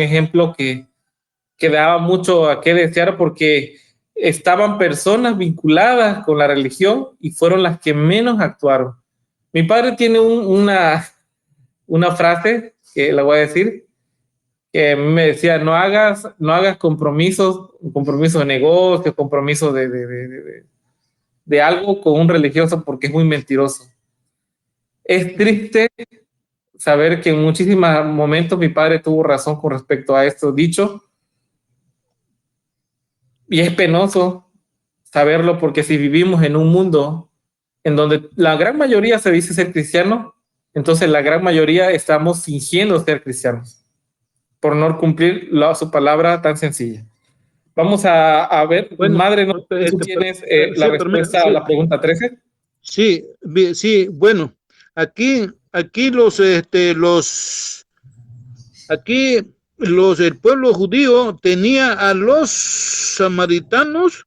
ejemplo que daba mucho a qué desear porque estaban personas vinculadas con la religión y fueron las que menos actuaron. Mi padre tiene una frase que la voy a decir, que me decía, no hagas compromisos de negocio, compromisos de algo con un religioso porque es muy mentiroso. Es triste saber que en muchísimos momentos mi padre tuvo razón con respecto a esto dicho, y es penoso saberlo porque si vivimos en un mundo en donde la gran mayoría se dice ser cristiano, entonces la gran mayoría estamos fingiendo ser cristianos por no cumplir su palabra tan sencilla. Vamos a ver, Bueno, madre, ¿no? ¿Tú tienes la sí, respuesta a sí, la pregunta 13? sí, sí, bueno, aquí aquí el pueblo judío tenía a los samaritanos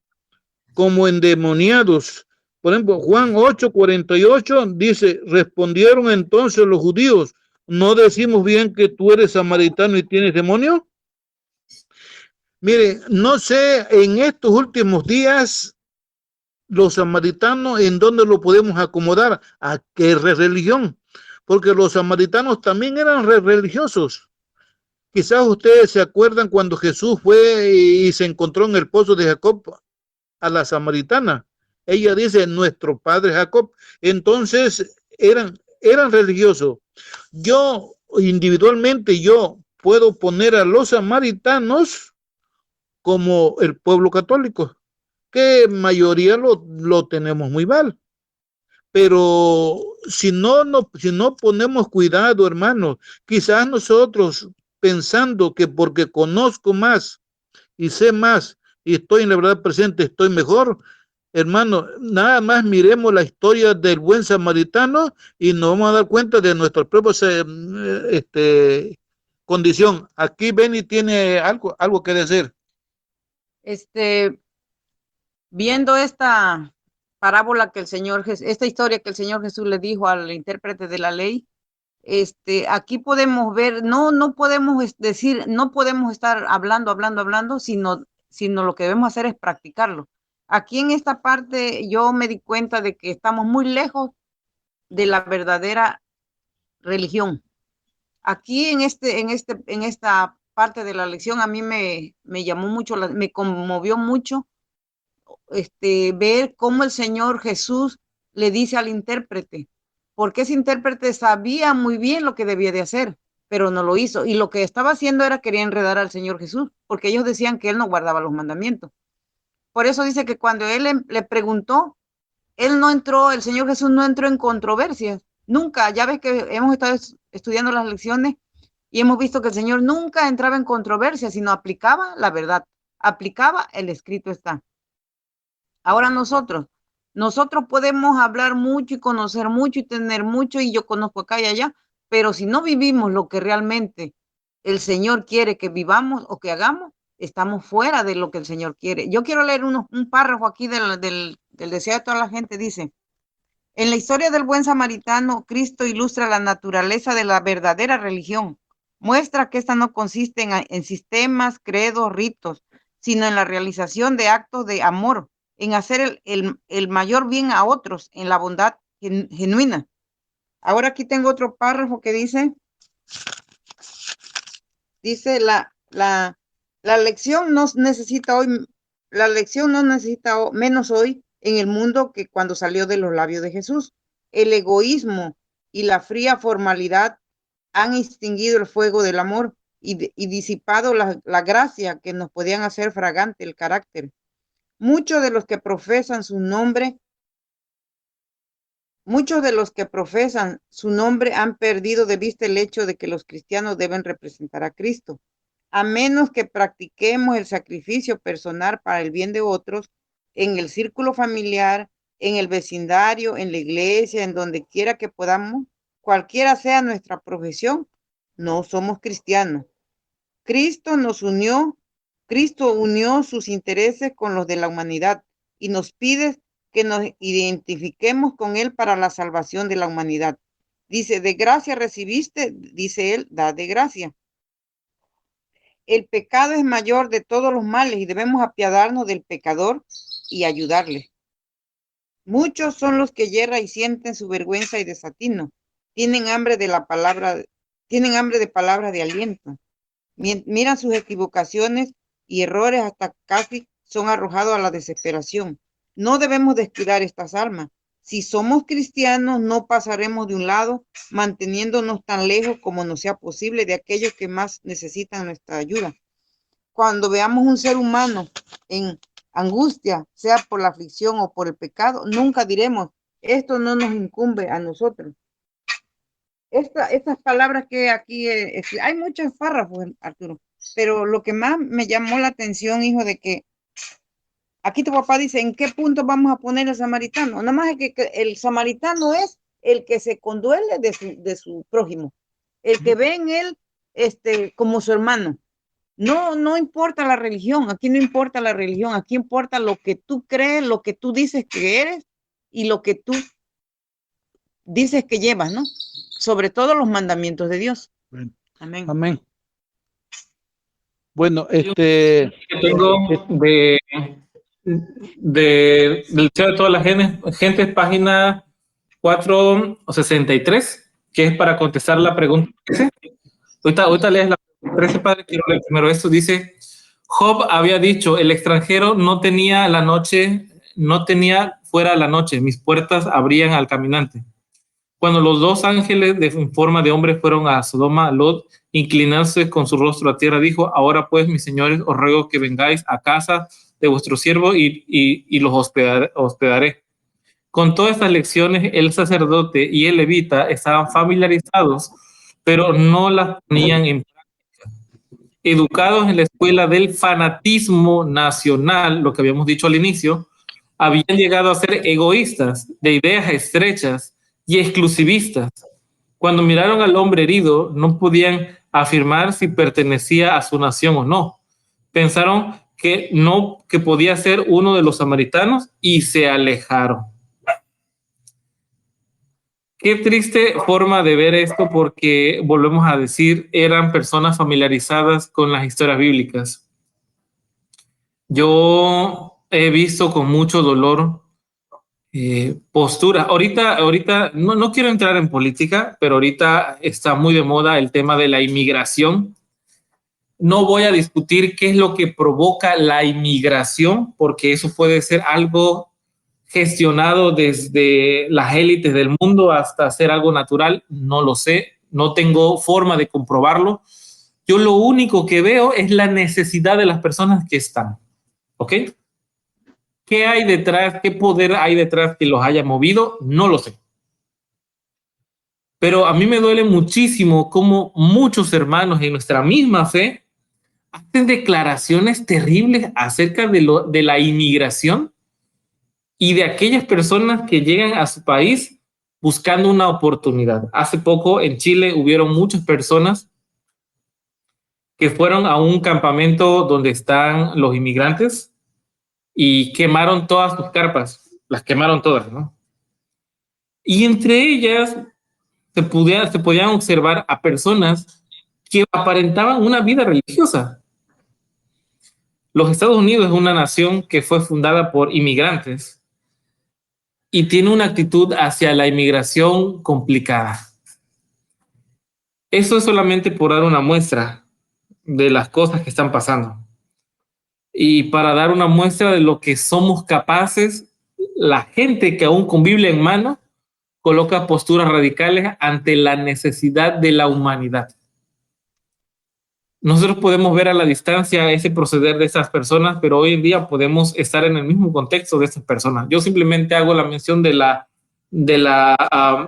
como endemoniados. Por ejemplo, Juan 8:48 dice, respondieron entonces los judíos, ¿no decimos bien que tú eres samaritano y tienes demonio? Mire, no sé, en estos últimos días, los samaritanos, ¿en dónde lo podemos acomodar? ¿A qué religión? Porque los samaritanos también eran religiosos. Quizás ustedes se acuerdan cuando Jesús fue y se encontró en el pozo de Jacob a la samaritana. Ella dice, nuestro padre Jacob. Entonces, eran religiosos. Yo, individualmente, yo puedo poner a los samaritanos como el pueblo católico, que mayoría lo tenemos muy mal. Pero si no ponemos cuidado, hermanos, quizás nosotros pensando que porque conozco más y sé más y estoy en la verdad presente, estoy mejor, hermano, nada más miremos la historia del buen samaritano y nos vamos a dar cuenta de nuestra propia condición. Aquí Benny tiene algo que decir. Viendo esta parábola que esta historia que el Señor Jesús le dijo al intérprete de la ley, aquí podemos ver, no podemos decir, no podemos estar hablando, sino lo que debemos hacer es practicarlo. Aquí en esta parte yo me di cuenta de que estamos muy lejos de la verdadera religión. Aquí en esta parte de la lección a mí me llamó mucho, me conmovió mucho ver cómo el Señor Jesús le dice al intérprete, porque ese intérprete sabía muy bien lo que debía de hacer, pero no lo hizo. Y lo que estaba haciendo era querer enredar al Señor Jesús, porque ellos decían que él no guardaba los mandamientos. Por eso dice que cuando él le preguntó, el Señor Jesús no entró en controversias. Nunca, ya ves que hemos estado estudiando las lecciones y hemos visto que el Señor nunca entraba en controversias, sino aplicaba la verdad, aplicaba el escrito está. Ahora nosotros podemos hablar mucho y conocer mucho y tener mucho y yo conozco acá y allá, pero si no vivimos lo que realmente el Señor quiere que vivamos o que hagamos, estamos fuera de lo que el Señor quiere. Yo quiero leer un párrafo aquí del deseo de toda la gente. Dice, en la historia del buen samaritano, Cristo ilustra la naturaleza de la verdadera religión. Muestra que esta no consiste en sistemas, credos, ritos, sino en la realización de actos de amor, en hacer el mayor bien a otros, en la bondad genuina. Ahora aquí tengo otro párrafo que dice la lección no necesita hoy, menos hoy en el mundo que cuando salió de los labios de Jesús. El egoísmo y la fría formalidad han extinguido el fuego del amor y disipado la gracia que nos podían hacer fragante el carácter. Muchos de los que profesan su nombre han perdido de vista el hecho de que los cristianos deben representar a Cristo. A menos que practiquemos el sacrificio personal para el bien de otros, en el círculo familiar, en el vecindario, en la iglesia, en donde quiera que podamos, cualquiera sea nuestra profesión, no somos cristianos. Cristo unió sus intereses con los de la humanidad y nos pide que nos identifiquemos con Él para la salvación de la humanidad. Dice, de gracia recibiste, dice él, da de gracia. El pecado es mayor de todos los males y debemos apiadarnos del pecador y ayudarle. Muchos son los que yerran y sienten su vergüenza y desatino. Tienen hambre de palabras de aliento. Miran sus equivocaciones y errores hasta casi son arrojados a la desesperación. No debemos descuidar estas almas. Si somos cristianos, no pasaremos de un lado, manteniéndonos tan lejos como nos sea posible de aquellos que más necesitan nuestra ayuda. Cuando veamos un ser humano en angustia, sea por la aflicción o por el pecado, nunca diremos, esto no nos incumbe a nosotros. Estas palabras que aquí, hay muchos párrafos, Arturo, pero lo que más me llamó la atención, hijo, de que aquí tu papá dice, ¿en qué punto vamos a poner el samaritano? Nada más que el samaritano es el que se conduele de su prójimo, el que ve en él como su hermano. No importa la religión, aquí no importa la religión, aquí importa lo que tú crees, lo que tú dices que eres y lo que tú dices que llevas, ¿no? Sobre todo los mandamientos de Dios. Bueno, Amén. amén. Bueno, Que tengo del Liceo de todas las gentes, página 463, que es para contestar la pregunta 13. Ahorita lees la 13, padre, quiero leer primero esto. Dice, Job había dicho, el extranjero no tenía fuera la noche, mis puertas abrían al caminante. Cuando los dos ángeles en forma de hombre fueron a Sodoma, Lot, inclinarse con su rostro a tierra, dijo, ahora pues, mis señores, os ruego que vengáis a casa de vuestro siervo y los hospedaré. Con todas estas lecciones, el sacerdote y el levita estaban familiarizados, pero no las ponían en práctica. Educados en la escuela del fanatismo nacional, lo que habíamos dicho al inicio, habían llegado a ser egoístas, de ideas estrechas y exclusivistas. Cuando miraron al hombre herido, no podían afirmar si pertenecía a su nación o no. Pensaron que podía ser uno de los samaritanos y se alejaron. Qué triste forma de ver esto, porque volvemos a decir, eran personas familiarizadas con las historias bíblicas. Yo he visto con mucho dolor postura. Ahorita no quiero entrar en política, pero ahorita está muy de moda el tema de la inmigración. No voy a discutir qué es lo que provoca la inmigración, porque eso puede ser algo gestionado desde las élites del mundo hasta ser algo natural. No lo sé, no tengo forma de comprobarlo. Yo lo único que veo es la necesidad de las personas que están. ¿Ok? ¿Qué hay detrás? ¿Qué poder hay detrás que los haya movido? No lo sé. Pero a mí me duele muchísimo cómo muchos hermanos en nuestra misma fe hacen declaraciones terribles acerca de la inmigración y de aquellas personas que llegan a su país buscando una oportunidad. Hace poco en Chile hubieron muchas personas que fueron a un campamento donde están los inmigrantes y quemaron todas sus carpas, las quemaron todas, ¿no? Y entre ellas se podían observar a personas que aparentaban una vida religiosa. Los Estados Unidos es una nación que fue fundada por inmigrantes y tiene una actitud hacia la inmigración complicada. Eso es solamente por dar una muestra de las cosas que están pasando. Y para dar una muestra de lo que somos capaces, la gente que aún con Biblia en mano coloca posturas radicales ante la necesidad de la humanidad. Nosotros podemos ver a la distancia ese proceder de esas personas, pero hoy en día podemos estar en el mismo contexto de estas personas. Yo simplemente hago la mención de la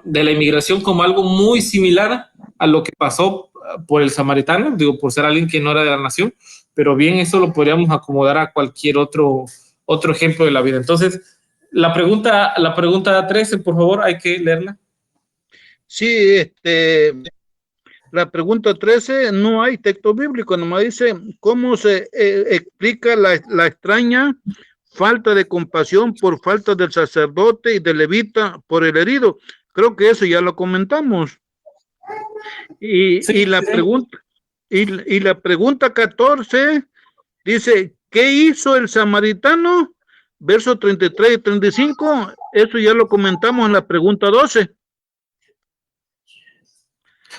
inmigración como algo muy similar a lo que pasó por el samaritano, digo, por ser alguien que no era de la nación, pero bien eso lo podríamos acomodar a cualquier otro ejemplo de la vida. Entonces, la pregunta 13, por favor, hay que leerla. Sí, la pregunta 13, no hay texto bíblico, nomás dice cómo se explica la extraña falta de compasión por falta del sacerdote y del levita por el herido. creo que eso ya lo comentamos. Y la pregunta, y la pregunta 14 dice, ¿qué hizo el samaritano? Versos 33 y 35, eso ya lo comentamos en la pregunta 12.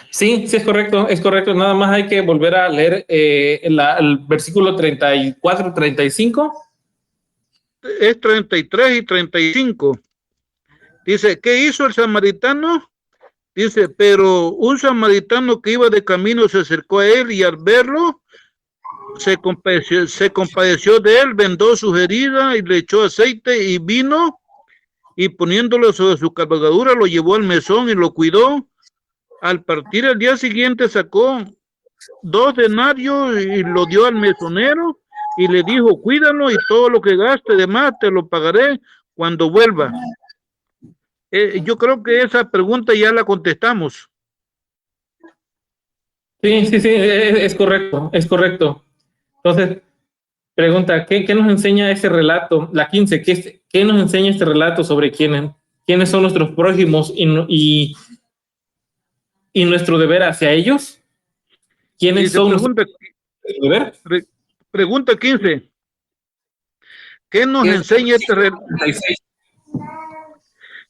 Sí, sí, es correcto. Nada más hay que volver a leer el versículo 34, 35. Es 33 y 35. Dice, ¿qué hizo el samaritano? Dice, pero un samaritano que iba de camino se acercó a él y al verlo se compadeció de él, vendó sus heridas y le echó aceite y vino y poniéndolo sobre su cabalgadura lo llevó al mesón y lo cuidó. Al partir el día siguiente sacó 2 denarios y lo dio al mesonero y le dijo, cuídalo y todo lo que gaste de más te lo pagaré cuando vuelva. Yo creo que esa pregunta ya la contestamos. Sí, es correcto, es correcto. Entonces, pregunta, ¿qué nos enseña ese relato? La 15, ¿qué nos enseña este relato sobre quiénes son nuestros prójimos y nuestro deber hacia ellos? ¿Quiénes son nuestro deber? Pregunta 15. ¿Qué nos enseña este relato?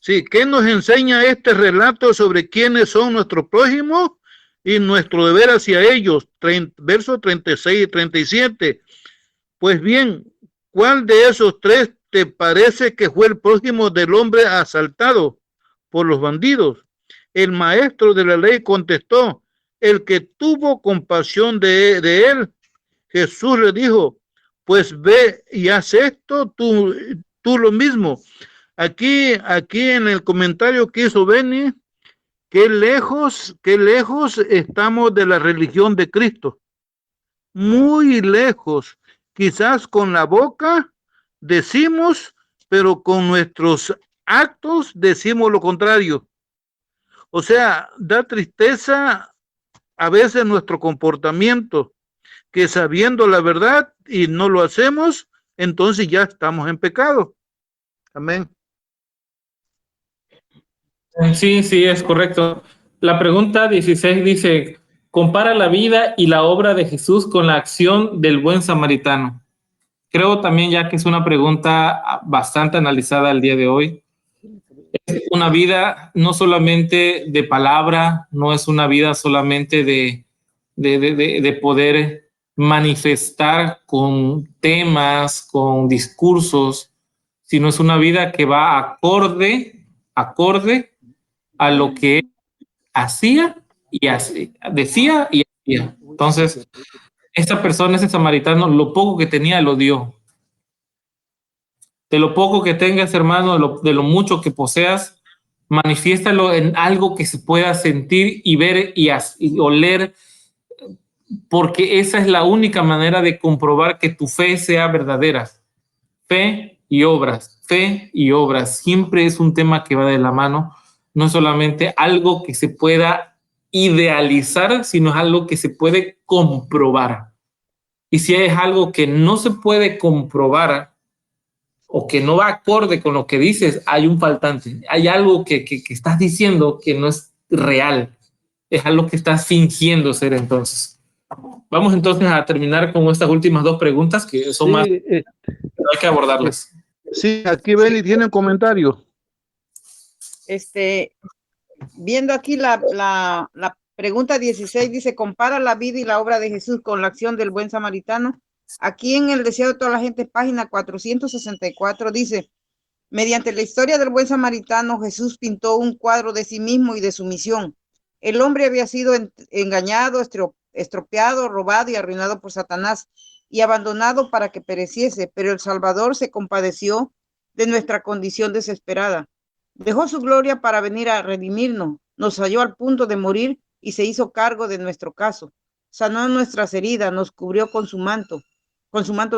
Sí, ¿qué nos enseña este relato sobre quiénes son nuestros prójimos y nuestro deber hacia ellos? Versos 36 y 37. Pues bien, ¿cuál de esos 3 te parece que fue el prójimo del hombre asaltado por los bandidos? El maestro de la ley contestó, el que tuvo compasión de él. Jesús le dijo, pues ve y haz esto tú lo mismo. Aquí en el comentario que hizo Benny, qué lejos estamos de la religión de Cristo. Muy lejos. Quizás con la boca decimos, pero con nuestros actos decimos lo contrario. O sea, da tristeza a veces nuestro comportamiento, que sabiendo la verdad y no lo hacemos, entonces ya estamos en pecado. Amén. Sí, es correcto. La pregunta 16 dice, compara la vida y la obra de Jesús con la acción del buen samaritano. Creo también ya que es una pregunta bastante analizada el día de hoy. Es una vida no solamente de palabra, no es una vida solamente de poder manifestar con temas, con discursos, sino es una vida que va acorde a lo que hacía y decía y hacía. Entonces, esta persona, ese samaritano, lo poco que tenía lo dio. De lo poco que tengas, hermano, de lo mucho que poseas, manifiéstalo en algo que se pueda sentir y ver y oler, porque esa es la única manera de comprobar que tu fe sea verdadera. Fe y obras, siempre es un tema que va de la mano, no solamente algo que se pueda idealizar, sino es algo que se puede comprobar. Y si es algo que no se puede comprobar o que no va acorde con lo que dices, hay un faltante, hay algo que estás diciendo que no es real, es algo que estás fingiendo ser entonces. Vamos entonces a terminar con estas últimas 2 preguntas que son más... hay que abordarlas. Sí, aquí Beli tiene un comentario. Viendo aquí la pregunta 16, dice, compara la vida y la obra de Jesús con la acción del buen samaritano. Aquí en el Deseo de toda la gente, página 464, dice, mediante la historia del buen samaritano, Jesús pintó un cuadro de sí mismo y de su misión. El hombre había sido engañado, estropeado, robado y arruinado por Satanás y abandonado para que pereciese, pero el Salvador se compadeció de nuestra condición desesperada. Dejó su gloria para venir a redimirnos, nos halló al punto de morir y se hizo cargo de nuestro caso. Sanó nuestras heridas, nos cubrió con su manto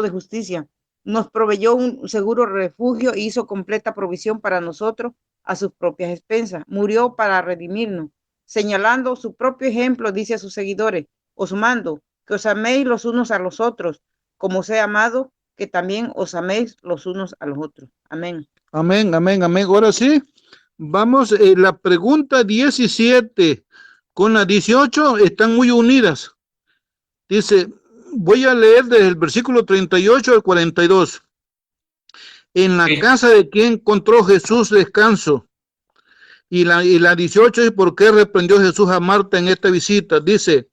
de justicia. Nos proveyó un seguro refugio e hizo completa provisión para nosotros a sus propias expensas. Murió para redimirnos. Señalando su propio ejemplo, dice a sus seguidores, os mando que os améis los unos a los otros, como os he amado, que también os améis los unos a los otros. Amén. Amén, amén, amén. Ahora sí, Vamos, la pregunta 17 con la 18 están muy unidas. Dice, voy a leer desde el versículo 38 al 42. En la casa de quien encontró Jesús descanso. Y la 18 es por qué reprendió Jesús a Marta en esta visita. Dice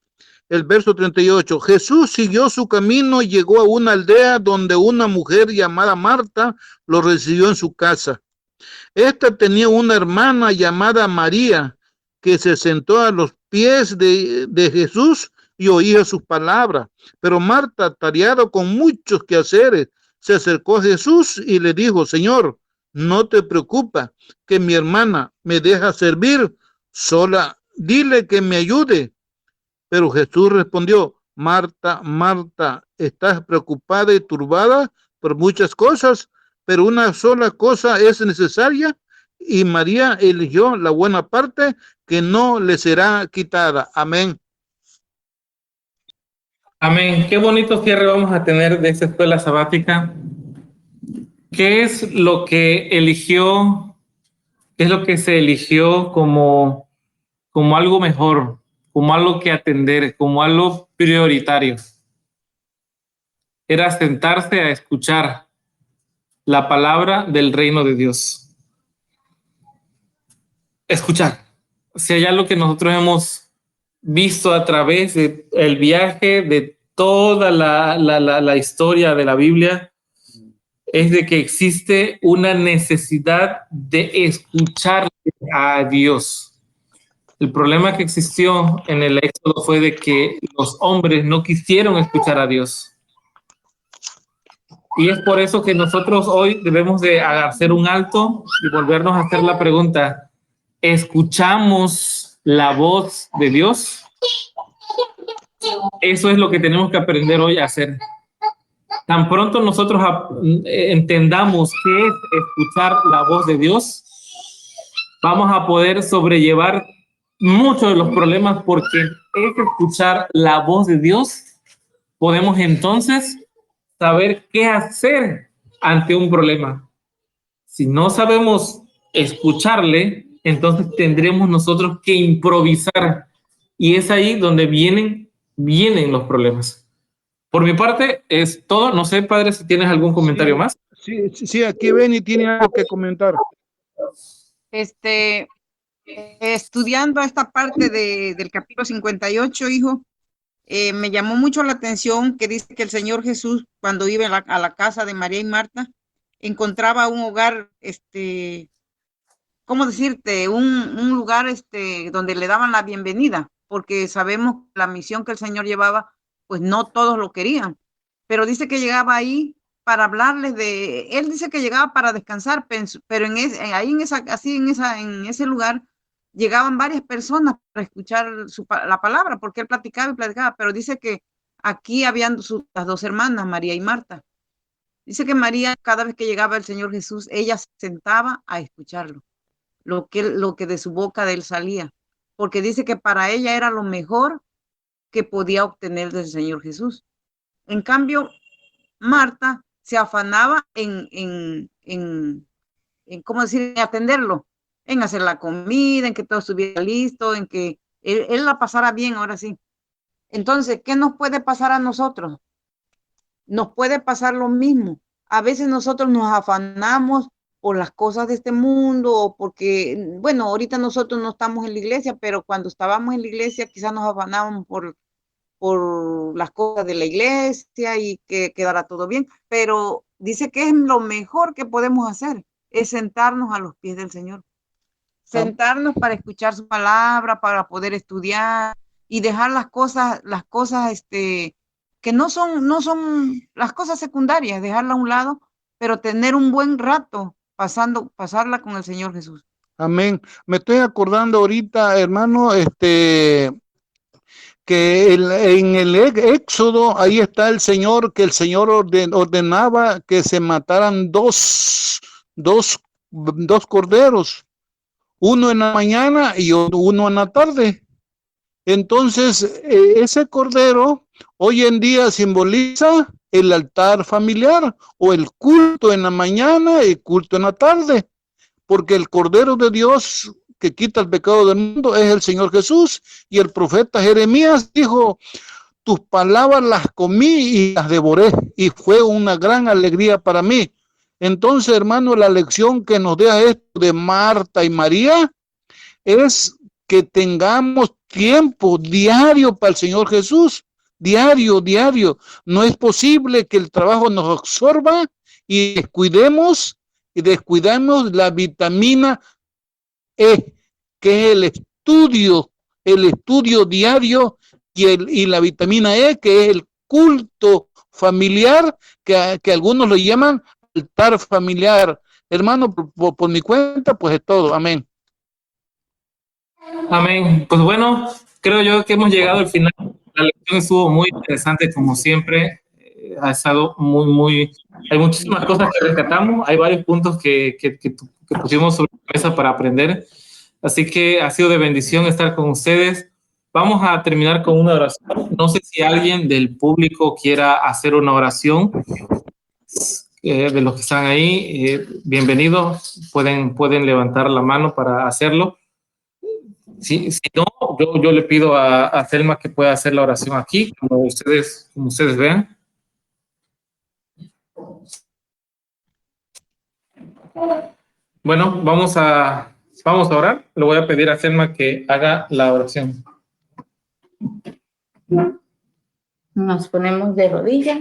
el verso 38, Jesús siguió su camino y llegó a una aldea donde una mujer llamada Marta lo recibió en su casa. Esta tenía una hermana llamada María que se sentó a los pies de Jesús y oía sus palabras. Pero Marta, atareada con muchos quehaceres, se acercó a Jesús y le dijo, Señor, no te preocupes que mi hermana me deja servir sola. Dile que me ayude. Pero Jesús respondió, Marta, Marta, estás preocupada y turbada por muchas cosas, pero una sola cosa es necesaria y María eligió la buena parte que no le será quitada. Amén. Amén. Qué bonito cierre vamos a tener de esta escuela sabática. ¿Qué es lo que eligió? ¿Qué es lo que se eligió como algo mejor, como algo que atender, como algo prioritario? Era sentarse a escuchar la palabra del reino de Dios. Escuchar. Si hay algo que nosotros hemos visto a través del viaje de toda la historia de la Biblia, es de que existe una necesidad de escuchar a Dios. El problema que existió en el Éxodo fue de que los hombres no quisieron escuchar a Dios. Y es por eso que nosotros hoy debemos de hacer un alto y volvernos a hacer la pregunta, ¿escuchamos la voz de Dios? Eso es lo que tenemos que aprender hoy a hacer. Tan pronto nosotros entendamos qué es escuchar la voz de Dios, vamos a poder sobrellevar muchos de los problemas, porque es escuchar la voz de Dios, podemos entonces saber qué hacer ante un problema. Si no sabemos escucharle, entonces tendremos nosotros que improvisar, y es ahí donde vienen los problemas. Por mi parte es todo. No sé, padre, si tienes algún comentario más. Sí, aquí Benny tiene algo que comentar. Estudiando esta parte del capítulo 58, hijo, me llamó mucho la atención que dice que el Señor Jesús, cuando iba a la casa de María y Marta, encontraba un hogar, ¿cómo decirte? Un lugar donde le daban la bienvenida, porque sabemos la misión que el Señor llevaba, pues no todos lo querían, pero dice que llegaba ahí para hablarles él dice que llegaba para descansar, pero en ese lugar llegaban varias personas para escuchar la palabra, porque él platicaba y platicaba, pero dice que aquí habían las dos hermanas, María y Marta. Dice que María, cada vez que llegaba el Señor Jesús, ella se sentaba a escucharlo, lo que de su boca de él salía, porque dice que para ella era lo mejor que podía obtener del Señor Jesús. En cambio, Marta se afanaba en ¿cómo decir?, en atenderlo, en hacer la comida, en que todo estuviera listo, en que él la pasara bien, ahora sí. Entonces, ¿qué nos puede pasar a nosotros? Nos puede pasar lo mismo. A veces nosotros nos afanamos por las cosas de este mundo, o porque, bueno, ahorita nosotros no estamos en la iglesia, pero cuando estábamos en la iglesia quizás nos afanábamos por las cosas de la iglesia y que quedara todo bien, pero dice que es lo mejor que podemos hacer, es sentarnos a los pies del Señor, sentarnos para escuchar su palabra, para poder estudiar y dejar las cosas que no son las cosas secundarias, dejarla a un lado, pero tener un buen rato pasarla con el Señor Jesús. Amén. Me estoy acordando ahorita, hermano, que en el Éxodo, ahí está el Señor, que el Señor ordenaba que se mataran dos corderos, uno en la mañana y uno en la tarde. Entonces, ese cordero hoy en día simboliza el altar familiar, o el culto en la mañana y el culto en la tarde. porque el Cordero de Dios que quita el pecado del mundo es el Señor Jesús. Y el profeta Jeremías dijo, tus palabras las comí y las devoré, y fue una gran alegría para mí. Entonces, hermano, la lección que nos deja esto de Marta y María es que tengamos tiempo diario para el Señor Jesús, diario. No es posible que el trabajo nos absorba y descuidemos la vitamina E, que es el estudio diario, y la vitamina E, que es el culto familiar, que algunos lo llaman altar familiar. Hermano, por mi cuenta, pues es todo. Amén. Amén. Pues bueno, creo yo que hemos llegado al final. La lección estuvo muy interesante, como siempre. Ha estado hay muchísimas cosas que rescatamos. Hay varios puntos que pusimos sobre la mesa para aprender. Así que ha sido de bendición estar con ustedes. Vamos a terminar con una oración. No sé si alguien del público quiera hacer una oración. De los que están ahí, bienvenidos. Pueden levantar la mano para hacerlo. Si no, yo le pido a Thelma que pueda hacer la oración aquí, como ustedes vean. Bueno, vamos a orar. Le voy a pedir a Thelma que haga la oración. Nos ponemos de rodillas.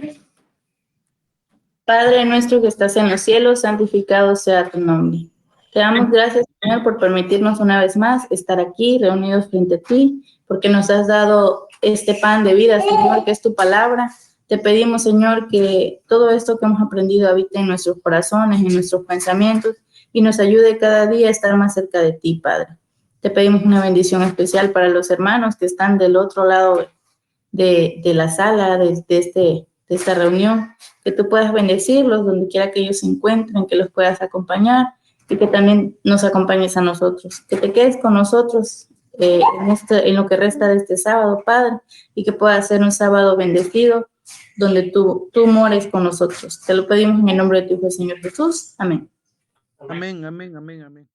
Padre nuestro que estás en los cielos, santificado sea tu nombre. Te damos gracias, Señor, por permitirnos una vez más estar aquí, reunidos frente a ti, porque nos has dado este pan de vida, Señor, que es tu palabra. Te pedimos, Señor, que todo esto que hemos aprendido habite en nuestros corazones, en nuestros pensamientos, y nos ayude cada día a estar más cerca de ti, Padre. Te pedimos una bendición especial para los hermanos que están del otro lado de la sala, de esta reunión, que tú puedas bendecirlos donde quiera que ellos se encuentren, que los puedas acompañar y que también nos acompañes a nosotros, que te quedes con nosotros en lo que resta de este sábado, Padre, y que pueda ser un sábado bendecido donde tú mores con nosotros. Te lo pedimos en el nombre de tu Hijo, Señor Jesús. Amén. Amén.